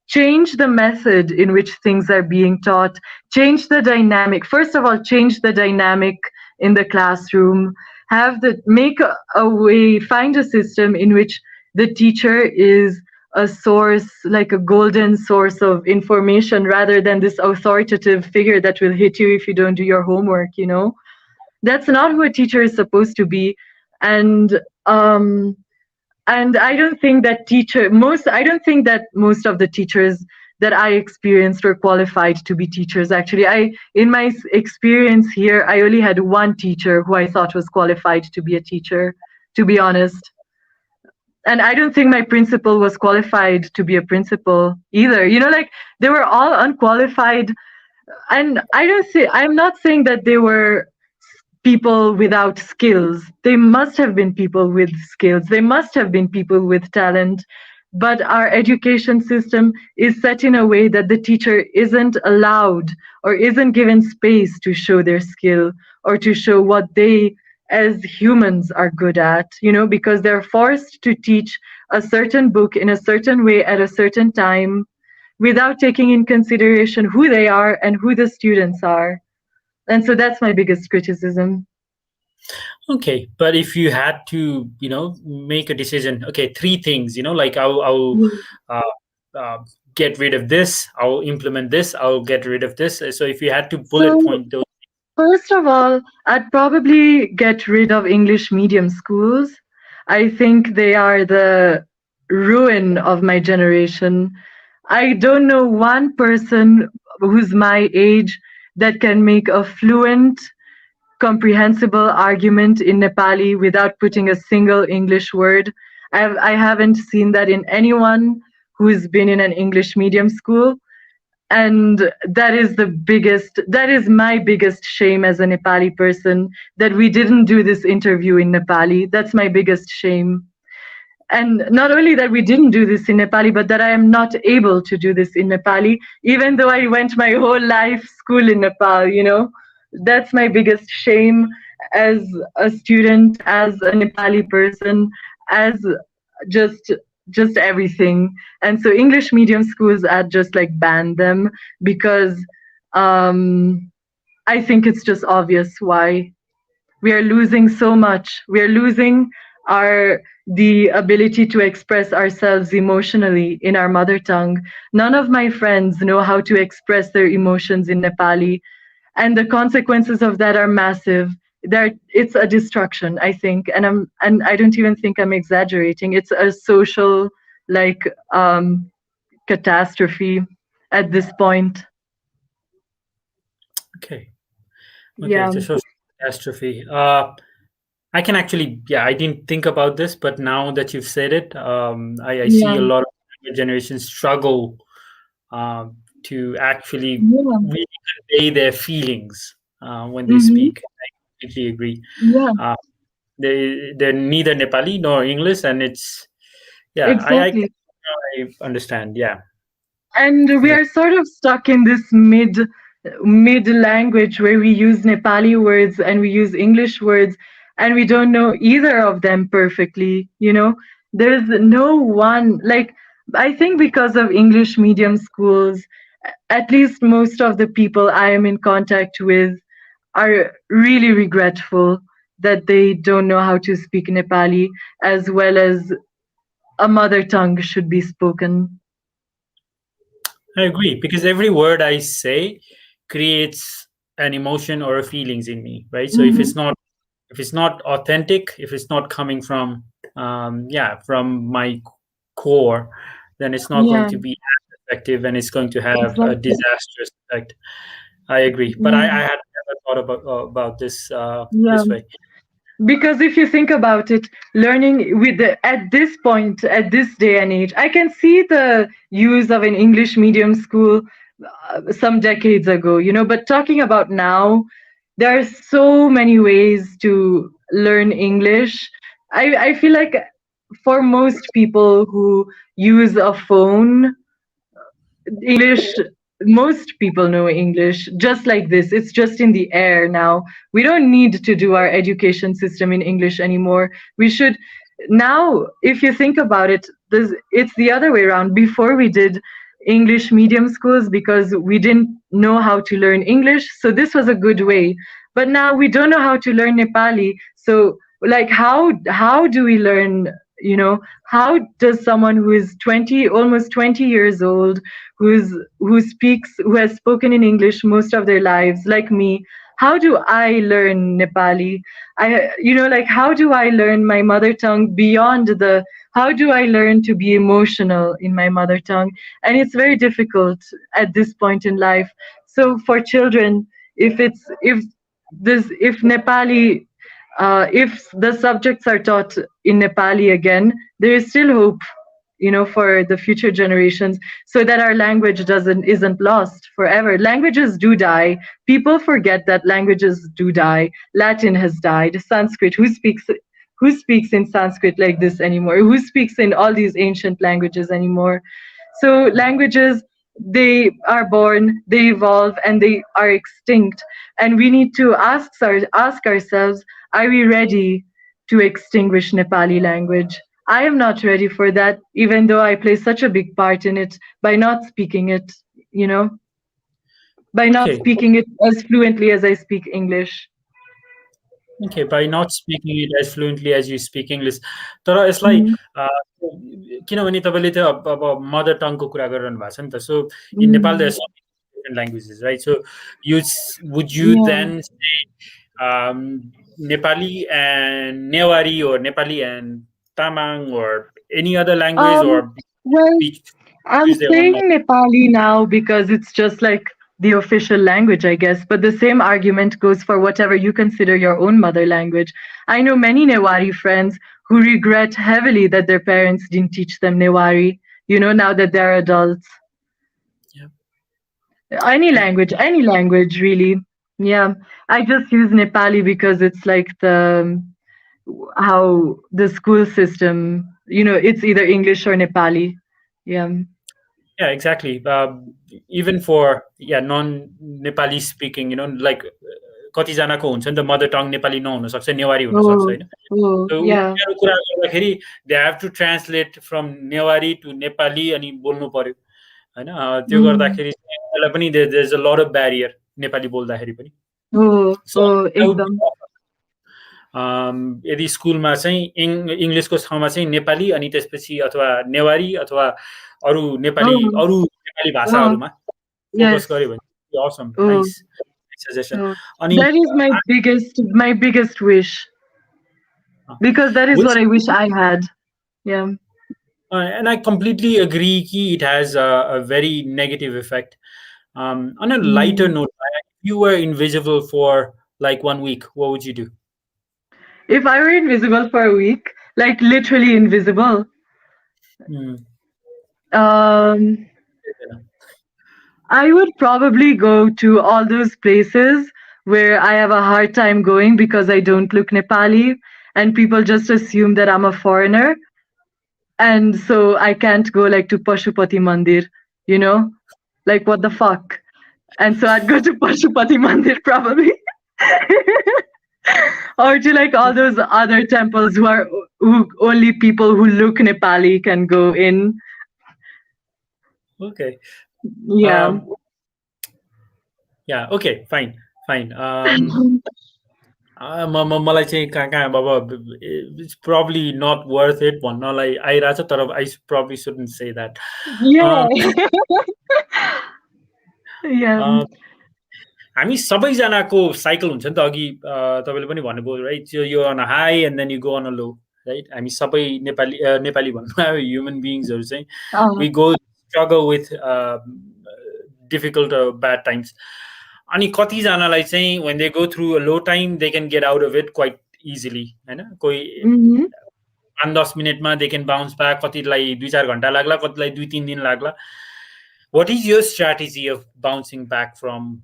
change the method in which things are being taught, change the dynamic. First of all, change the dynamic in the classroom, make a way, find a system in which the teacher is a source, like a golden source of information, rather than this authoritative figure that will hit you if you don't do your homework, That's not who a teacher is supposed to be. And I don't think that most of the teachers that I experienced were qualified to be teachers. Actually, in my experience here, I only had one teacher who I thought was qualified to be a teacher, to be honest. And I don't think my principal was qualified to be a principal either. They were all unqualified. And I'm not saying that they were people without skills. They must have been people with skills. They must have been people with talent. But our education system is set in a way that the teacher isn't allowed or isn't given space to show their skill or to show what they as humans are good at, because they're forced to teach a certain book in a certain way at a certain time without taking in consideration who they are and who the students are. And so that's my biggest criticism. Okay, but if you had to, make a decision, okay, three things, like I'll uh, uh, get rid of this, I'll implement this, I'll get rid of this. So if you had to bullet So, point those, first of all, I'd probably get rid of English medium schools. I think they are the ruin of my generation. I don't know one person who's my age that can make a fluent, comprehensible argument in Nepali without putting a single English word. I haven't seen that in anyone who's been in an English medium school. And that is my biggest shame as a Nepali person, that we didn't do this interview in Nepali. That's my biggest shame. And not only that we didn't do this in Nepali, but that I am not able to do this in Nepali, even though I went my whole life school in Nepal. That's my biggest shame as a student, as a Nepali person, as just just everything. And so English medium schools, I'd just like ban them, because I think it's just obvious why. We are losing so much. We are losing our the ability to express ourselves emotionally in our mother tongue. None of my friends know how to express their emotions in Nepali, and the consequences of that are massive. It's a destruction, I think, and I don't even think I'm exaggerating. It's a social, like, catastrophe at this point. okay, okay, Yeah, it's a social catastrophe. I can actually, yeah, I didn't think about this, but now that you've said it, I see yeah, a lot of younger generations struggle to actually yeah, really convey their feelings when they mm-hmm, speak. I completely agree. yeah, Uh, they're neither Nepali nor English, and it's yeah, exactly. I understand. Yeah, And we yeah, are sort of stuck in this mid language where we use Nepali words and we use English words, and we don't know either of them perfectly. There's no one, like, I think because of English medium schools, at least most of the people I am in contact with are really regretful that they don't know how to speak Nepali as well as a mother tongue should be spoken. I agree because every word I say creates an emotion or a feelings in me, right? So Hmm. if it's not authentic, if it's not coming from yeah, from my core, then it's not going Yeah, to be as effective and it's going to have a exactly. disastrous effect. I agree, but I Yeah, had never thought about this yeah. this way. Because if you think about it, learning at this point, at this day and age, I can see the use of an English medium school some decades ago, but talking about now, there are so many ways to learn English. I feel like for most people who use a phone, English, most people know English just like this. It's just in the air now. We don't need to do our education system in English anymore. We should now, if you think about it, it's the other way around. Before we did English medium schools because we didn't know how to learn English, so this was a good way. But now we don't know how to learn Nepali. So, like, how do we learn? How does someone who is 20, almost 20 years old, who has spoken in English most of their lives, like me, how do I learn Nepali? Like, how do I learn my mother tongue beyond the how do I learn to be emotional in my mother tongue? And it's very difficult at this point in life. So for children, if Nepali, if the subjects are taught in Nepali again, there is still hope, for the future generations, so that our language doesn't isn't lost forever. Languages do die. People forget that languages do die. Latin has died. Sanskrit, who speaks in Sanskrit like this anymore? Who speaks in all these ancient languages anymore? So languages, they are born, they evolve, and they are extinct. And we need to ask ourselves, are we ready to extinguish Nepali language? I am not ready for that, even though I play such a big part in it by not speaking it, you know, by not Okay. speaking it as fluently as I speak English. Okay, by not speaking it as fluently as you speak English. तर यसलाई Mm, किनभने तपाईँले त अब mother टङको कुरा गरिरहनु भएको छ नि त. So in Nepal there are mm, so many different languages, right? So would you yeah. Then say Nepali and Newari or Nepali and Tamang or any other language, Um, or well, each I'm choose their own saying Nepali now because it's just like the official language, I guess. But the same argument goes for whatever you consider your own mother language. I know many Newari friends who regret heavily that their parents didn't teach them Newari, now that they're adults. Yeah. Any language, really. Yeah. I just use Nepali because it's like how the school system, it's either English or Nepali. Yeah. Yeah, exactly. Even for non-Nepali speaking, like कतिजनाको हुन्छ नि त mother tongue Nepali नहुन सक्छ, नेवारी हुन सक्छ, Oh, होइन? oh, So yeah. उनीहरू कुरा गर्दाखेरि they have to translate from Newari to Nepali अनि बोल्नु पर्यो, होइन? त्यो Mm. गर्दाखेरि चाहिँ उनीहरूलाई पनि there is a lot of barrier Nepali बोल्दाखेरि पनि. Oh, so oh, I would एकदम. यदि स्कुलमा चाहिँ इङ्ग्लिसको ठाउँमा चाहिँ नेपाली अनि त्यसपछि अथवा नेवारी अथवा अरू Oh, नेपाली oh, भाषाहरूमा फोकस yes. गर्यो भने awesome, Oh, nice suggestion. oh. अनि That is my biggest wish, because that is which what I wish I had. Yeah. and I completely agree कि it has a very negative effect. On a lighter Mm. note, if you were invisible for like 1 week, what would you do? If I were invisible for a week, like literally invisible, Hmm. um, I would probably go to all those places where I have a hard time going because I don't look Nepali, and people just assume that I'm a foreigner. And so I can't go like to Pashupati Mandir, like what the fuck. And so I'd go to Pashupati Mandir probably. Or to like all those other temples who only people who look Nepali can go in. Okay. Yeah. Yeah. Okay. Fine. मलाई चाहिँ कहाँ अब it's probably not worth it भन्नलाई आइरहेछ, तर I probably shouldn't say that. Yeah. Yeah. हामी सबैजनाको cycle हुन्छ नि त. अघि तपाईँले पनि भन्नुभयो, राइट? यो on high and then you go on a low, right? हामी सबै नेपाली भन्नु ह्युमन बिइङ्सहरू चाहिँ we go struggle with difficult bad times. अनि कतिजनालाई चाहिँ when they go through a low time they can get out of it quite easily, होइन? कोही 5-10 मिनटमा they can bounce back, कतिलाई 2-4 घन्टा लाग्ला, कतिलाई 2-3 दिन लाग्ला. What is your strategy of bouncing back from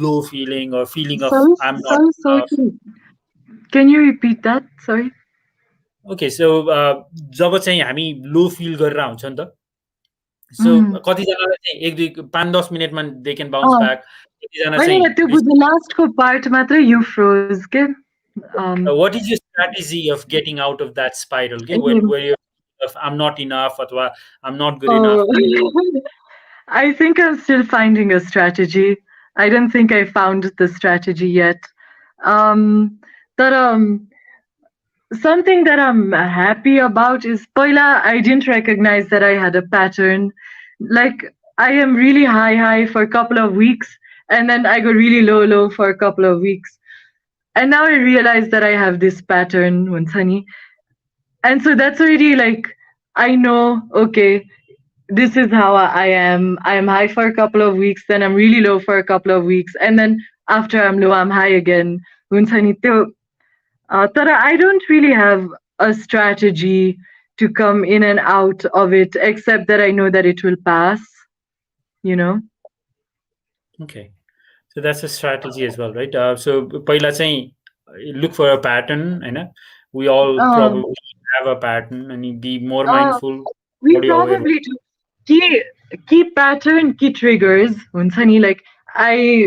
low feeling or feeling of I'm not Sorry. enough? Can you repeat that? Sorry. Okay, so जब चाहिँ हामी लो फिल गरेर हुन्छ नि त, सो कतिजनालाई चाहिँ 5-10 मिनटमा दे क्यान बाउन्स ब्याक, कतिजना चाहिँ त्यो लास्टको पार्ट मात्रै you froze के. what is your strategy of getting out of that spiral, okay? Where you're of I'm not enough अथवा I'm not good enough? I think I'm still finding a strategy. I don't think I found the strategy yet. But something that I'm happy about is Paila, I didn't recognize that I had a pattern. Like I am really high for a couple of weeks, and then I go really low for a couple of weeks. And now I realize that I have this pattern, Wansani. And so that's already like I know, okay, this is how I am. I'm high for a couple of weeks, then I'm really low for a couple of weeks, and then after I'm low, I'm high again. Tara, I don't really have a strategy to come in and out of it, except that I know that it will pass, Okay, so that's a strategy as well, right? So पहिला चाहिँ look for a pattern, होइन? We all probably have a pattern, and be more mindful. We probably do. key pattern, key triggers हुन्छ नि, like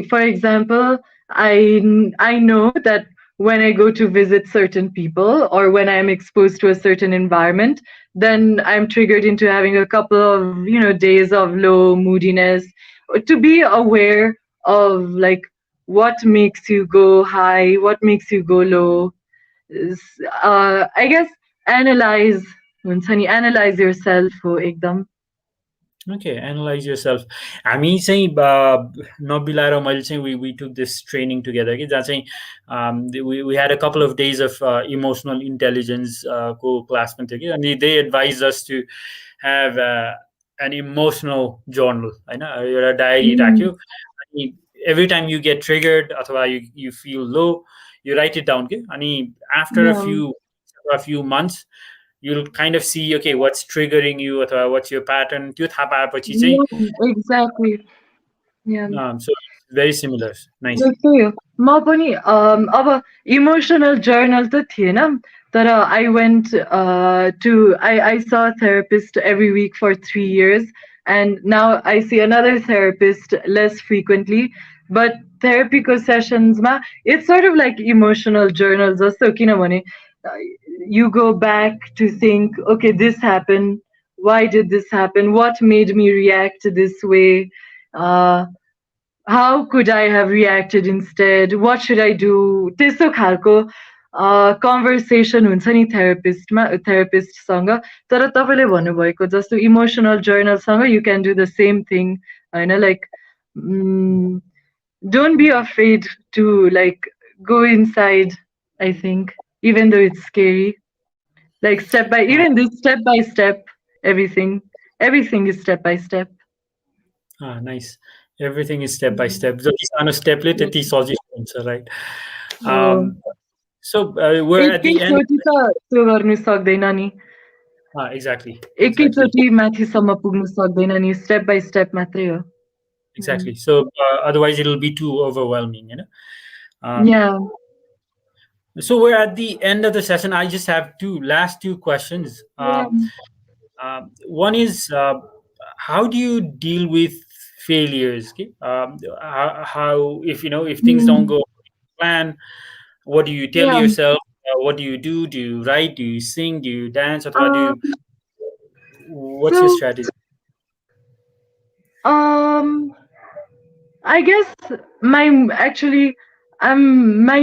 for example, I know that when I go to visit certain people or when I'm exposed to a certain environment, then I'm triggered into having a couple of days of low moodiness. To be aware of like what makes you go high, what makes you go low. I guess analyze हुन्छ नि, analyze yourself हो एकदम. Okay, analyze yourself. हामी चाहिँ नबिलाएर मैले चाहिँ we took this training together कि जहाँ चाहिँ we had a couple of days of emotional intelligence को क्लासमा थियो कि अनि they advised us to have an emotional journal होइन, एउटा डायरी राख्यो अनि every time you get triggered अथवा you feel low, you write it down कि अनि after a few months you'll kind of see, okay, what's triggering you or what's your pattern. त्यो थाहा पाएपछि चाहिँ Exactly. Yeah. So it's very similar. Nice. जस्तै हो, म पनि अब इमोसनल जर्नल त थिएन, तर I went I saw a therapist every week for 3 years, and now I see another therapist less frequently. But therapyको sessionsमा it's sort of like emotional journal जस्तो, किनभने you go back to think, okay, this happened, why did this happen, what made me react this way, how could I have reacted instead, what should I do, त्यस्तो खालको conversation हुन्छ नि थेरापिस्टसँग. तर तपाईँले भन्नुभएको जस्तो इमोसनल जर्नलसँग you can do the same thing होइन, like don't be afraid to like go inside, I think, even though it's scary. Like even this step by step, everything is step by step. Nice. Everything is step by step. जति सानो स्टेपले त्यति सजिलो हुन्छ, right? So we're at the end. त्यो गर्नु सक्दैन नि. Exactly. एकैचोटि माथिसम्म पुग्नु सक्दैन नि, step by step मात्रै हो. Exactly. So otherwise it'll be too overwhelming, you know. Yeah. So we're at the end of the session. I just have last two questions. One is, how do you deal with failures? Okay? How if things don't go to plan, what do you tell yourself? What do you do? Do you write? Do you sing? Do you dance? Or what's your strategy? I guess my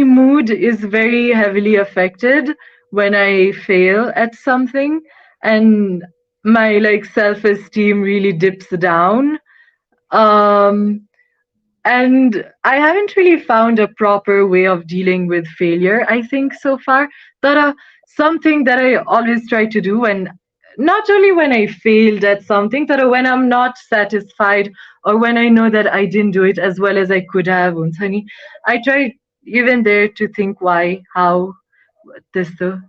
mood is very heavily affected when I fail at something, and my like self-esteem really dips down. And I haven't really found a proper way of dealing with failure, I think, so far. But something that I always try to do, when not only when I failed at something, but when I'm not satisfied or when I know that I didn't do it as well as I could have, I try even there to think why, how, to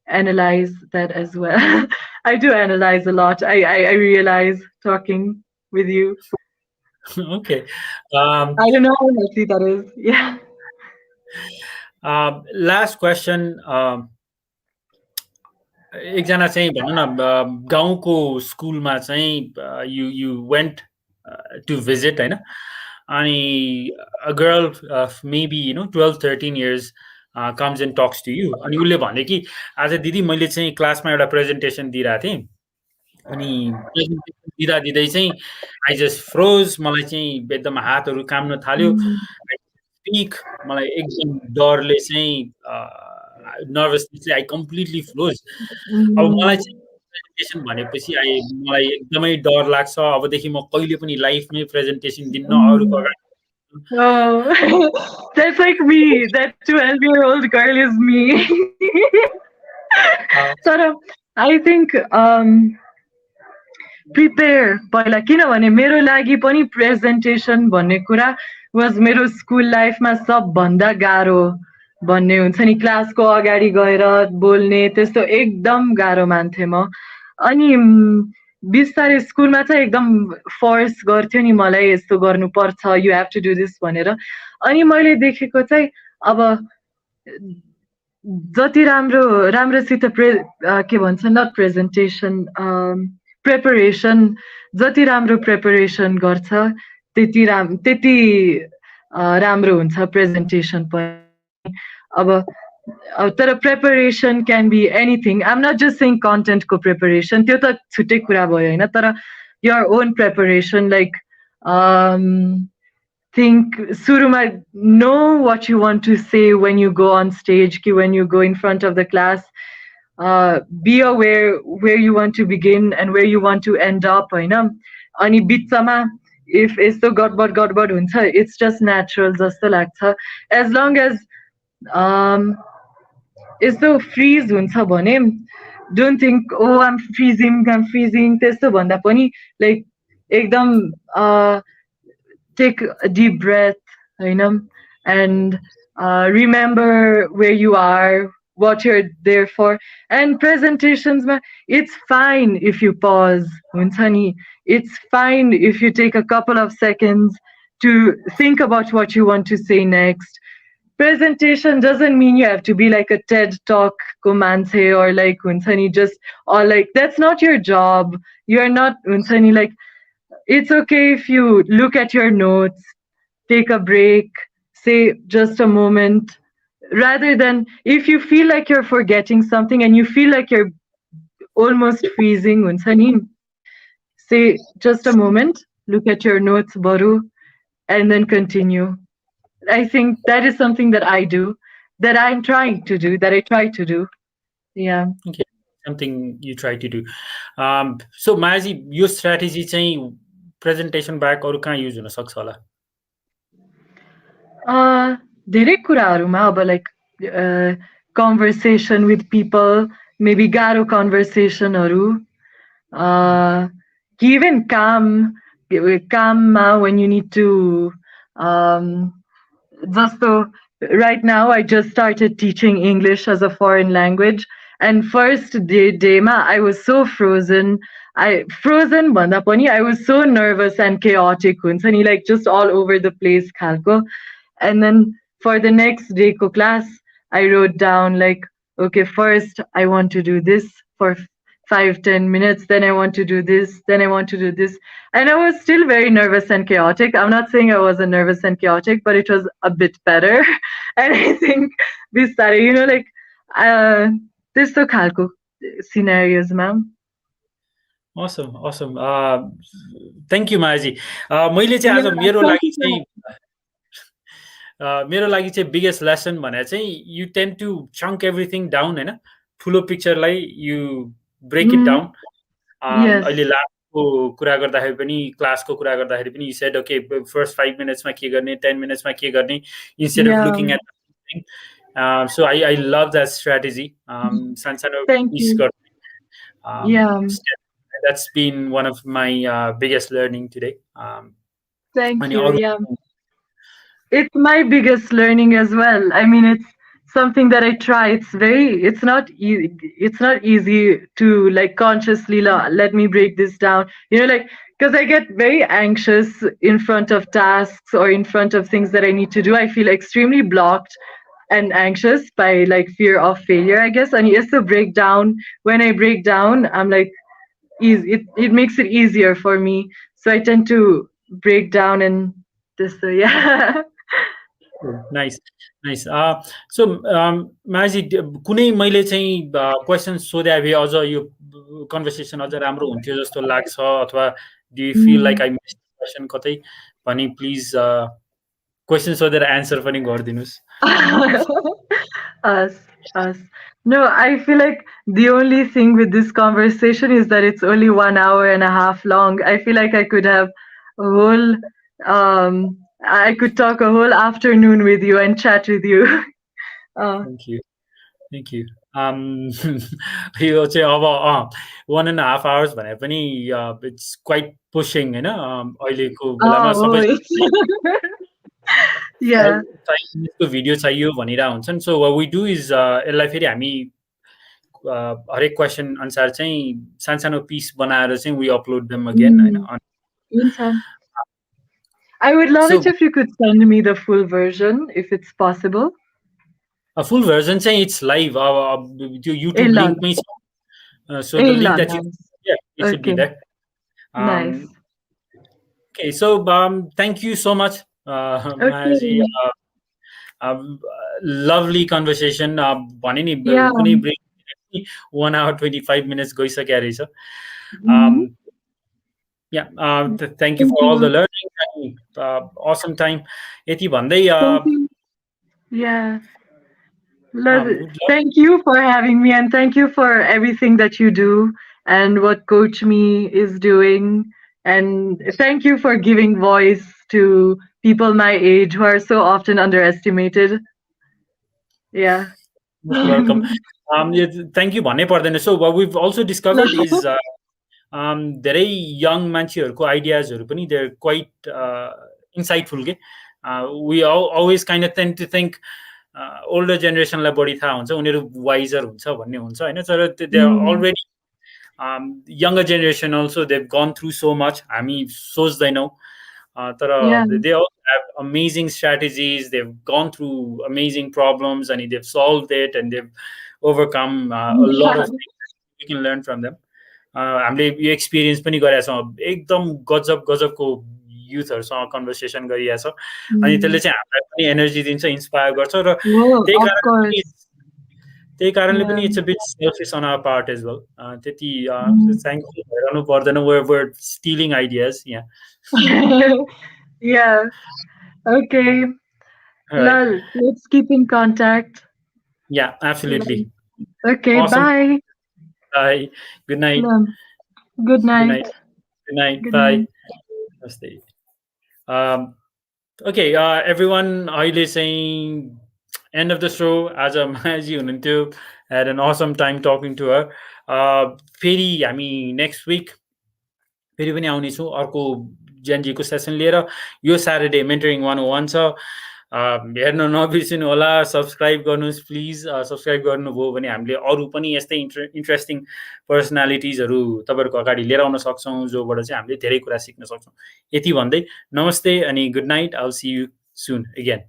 analyze that as well. I do analyze a lot. I realize talking with you. Okay. I don't know how healthy that is. Yeah. Last question. एकजना चाहिँ भनौँ न गाउँको स्कुलमा चाहिँ you went to visit होइन, अनि a girl of maybe 12-13 years comes and talks to you, अनि उसले भन्यो कि आज दिदी मैले चाहिँ क्लासमा एउटा प्रेजेन्टेसन दिइरहेको थिएँ, अनि प्रेजेन्टेसन दिँदै चाहिँ आई जस्ट फ्रोज, मलाई चाहिँ एकदम हातहरू काम्न थाल्यो, स्पिक, मलाई एकदम डरले चाहिँ नर्भसनेसले आई कम्प्लिटली फ्रोज. अब मलाई चाहिँ प्रेजेन्टेसन भनेपछि मलाई एकदमै डर लाग्छ, अबदेखि म कहिले पनि लाइफमै प्रेजेन्टेसन दिन्न अरूको अगाडि. Oh, that's like me. That 12-year-old girl is me. So I think prepare पहिला, किनभने मेरो लागि पनि प्रेजेन्टेसन भन्ने कुरा वाज मेरो स्कुल लाइफमा सबभन्दा गाह्रो भन्ने हुन्छ नि, क्लासको अगाडि गएर बोल्ने त्यस्तो एकदम गाह्रो मान्थे म. अनि बिस्तारै स्कुलमा चाहिँ एकदम फोर्स गर्थ्यो नि मलाई, यस्तो गर्नुपर्छ, you have to do this भनेर. अनि मैले देखेको चाहिँ अब जति राम्रोसित के भन्छ, नट प्रेजेन्टेसन, प्रिपरेसन जति राम्रो प्रिपरेसन गर्छ त्यति राम्रो हुन्छ प्रेजेन्टेसन पनि। अब तर प्रिपरेसन क्यान बी एनिथिङ। आइम नट जस्ट सेङ कन्टेन्टको प्रिपरेसन, त्यो त छुट्टै कुरा भयो होइन, तर your own preparation, like think suruma, know what you want to say when you go on stage, when you go in front of the class. Be aware where you want to begin and where you want to end up, होइन। अनि बिचमा if यस्तो गडबड हुन्छ, it's just natural जस्तो लाग्छ। as long as यस्तो fridge हुन्छ भने don't think, oh, I'm freezing, त्यस्तो भन्दा पनि like एकदम take a deep breath, होइन, and remember where you are, what you're there for. And presentations, it's fine if you pause, हुन्छ नि, it's fine if you take a couple of seconds to think about what you want to say next. Presentation doesn't mean you have to be like a TED talk komanse or like hunsani just, or like that's not your job. You're not hunsani, like it's okay if you look at your notes, take a break, say just a moment, rather than if you feel like you're forgetting something and you feel like you're almost freezing hunsani, say just a moment, look at your notes baru, and then continue. I think that is something that I do, that I'm trying to do, that I try to do. Yeah. Okay. Something you try to do. So Mayaji, your strategy चाहिँ presentation back अरु कहाँ use हुन सक्छ होला? धेरै कुराहरुमा, अब like conversation with people, maybe गाह्रो conversationहरु, even काममा when you need to just so right now I just started teaching English as a foreign language, and first day ma I was so frozen. Frozen bhanda pani I was so nervous and chaotic huncha ni, like just all over the place khalko. And then for the next day ko class I wrote down like, okay, first I want to do this for 5-10 minutes, then I want to do this, then I want to do this. And I was still very nervous and chaotic. I'm not saying I wasn't nervous and chaotic, but it was a bit better. And I think this started, you know, like this so khalko scenarios, ma'am. Awesome. Thank you, Mayaji. मैले चाहिँ आज मेरो लागि चाहिँ biggest lesson भने चाहिँ you tend to chunk everything down, हैन, ठुलो पिक्चरलाई you break it down. अहिले लास्टको कुरा गर्दाखेरि पनि, क्लासको कुरा गर्दाखेरि पनि, you said okay, first 5 minutes मा के गर्ने, 10 minutes मा के गर्ने, instead of looking at something. So I love that strategy. सानसानो piece गर्ने. That's been one of my biggest learning today. Thank you. Yeah. It's my biggest learning as well. I mean, it's something that I try. It's not easy to like consciously let me break this down. You know, like, because I get very anxious in front of tasks or in front of things that I need to do. I feel extremely blocked and anxious by like fear of failure, I guess. And yes, to break down. When I break down, I'm like, it makes it easier for me. So I tend to break down and this. So yeah. Nice. So Mayaji, कुनै मैले चाहिँ question सोधे भए अझ यो conversation अझ राम्रो हुन्थ्यो जस्तो लाग्छ, अथवा do you feel like I missed the question कतै भने प्लिज क्वेसन सोधेर आन्सर पनि गरिदिनुस्. Us. No, I feel like the only thing with this conversation is that it's only 1 hour and a half long. I feel like I could have a whole I could talk a whole afternoon with you and chat with you. Thank you. यो चाहिँ अब 1.5 hours भने पनि it's quite pushing, हैन, अहिलेको बेलामा सबै yeah, video चाहियो भनिरा हुन्छन्. So what we do is यसलाई फेरि हामी हरेक क्वेसन अनुसार चाहिँ सानसानो पिस बनाएर चाहिँ we upload them again, Hahn. I would love it if you could send me the full version, if it's possible. A full version चाहिँ it's live. त्यो YouTube link मै छ. So the link that it should be there. Nice. Okay, so thank you so much, Mayaji. Okay. Lovely conversation. भने नि Yeah. कुनै break 1 hour 25 minutes गइसकेको रहेछ. Mhm. Yeah, thank you Thank for all the you. learning and awesome time. यति भन्दै Thank you. Yeah. would love. Thank you for having me, and thank you for everything that you do and what Coach Me is doing. And thank you for giving voice to people my age who are so often underestimated. Yeah. Most welcome. Thank you भन्नै पर्दैन. So what we've also discovered is धेरै young मान्छेहरूको आइडियाजहरू पनि they're quite insightful के. We always kind of tend to think older generationलाई बढी थाहा हुन्छ, उनीहरू wiser हुन्छ भन्ने हुन्छ हैन. तर they are already younger generation also, they've gone through so much. हामी सोच्दैनौँ. Yeah. They also have amazing strategies. They've gone through amazing problems and they've solved it and they've overcome a lot of things. We can learn from them. हामीले यो experience पनि गरेका छौँ. एकदम गजबको युथहरूसँग conversation गरिरहेछ अनि त्यसले चाहिँ हामीलाई पनि एनर्जी दिन्छ, इन्स्पायर गर्छ र त्यही कारणले पनि it's a bit selfish on our part as well. त्यति थ्याङ्कफुल भइरहनु पर्दैन. we're stealing ideas. Yeah. Yeah. Okay. Right. Let's keep in contact. Yeah, absolutely. Okay, Awesome. bye. Bye. Good night. Good night. Good night. Bye. Namaste. Okay, everyone, अहिले चाहिँ end of the show. As a Mayaji हुनुहुन्थ्यो, had an awesome time talking to her. फेरि हामी next week फेरि पनि आउनेछौँ अर्को जेनजीको session लिएर. यो Saturday Mentoring 101 छ. हेर्न नबिर्सिनु होला. सब्सक्राइब गर्नुहोस् प्लिज. सब्सक्राइब गर्नुभयो भने हामीले अरू पनि यस्तै इन्ट्रेस्टिङ पर्सनालिटिजहरू तपाईँहरूको अगाडि लिएर आउन सक्छौँ जोबाट चाहिँ हामीले धेरै कुरा सिक्न सक्छौँ. यति भन्दै नमस्ते अनि good night. I will see you soon again.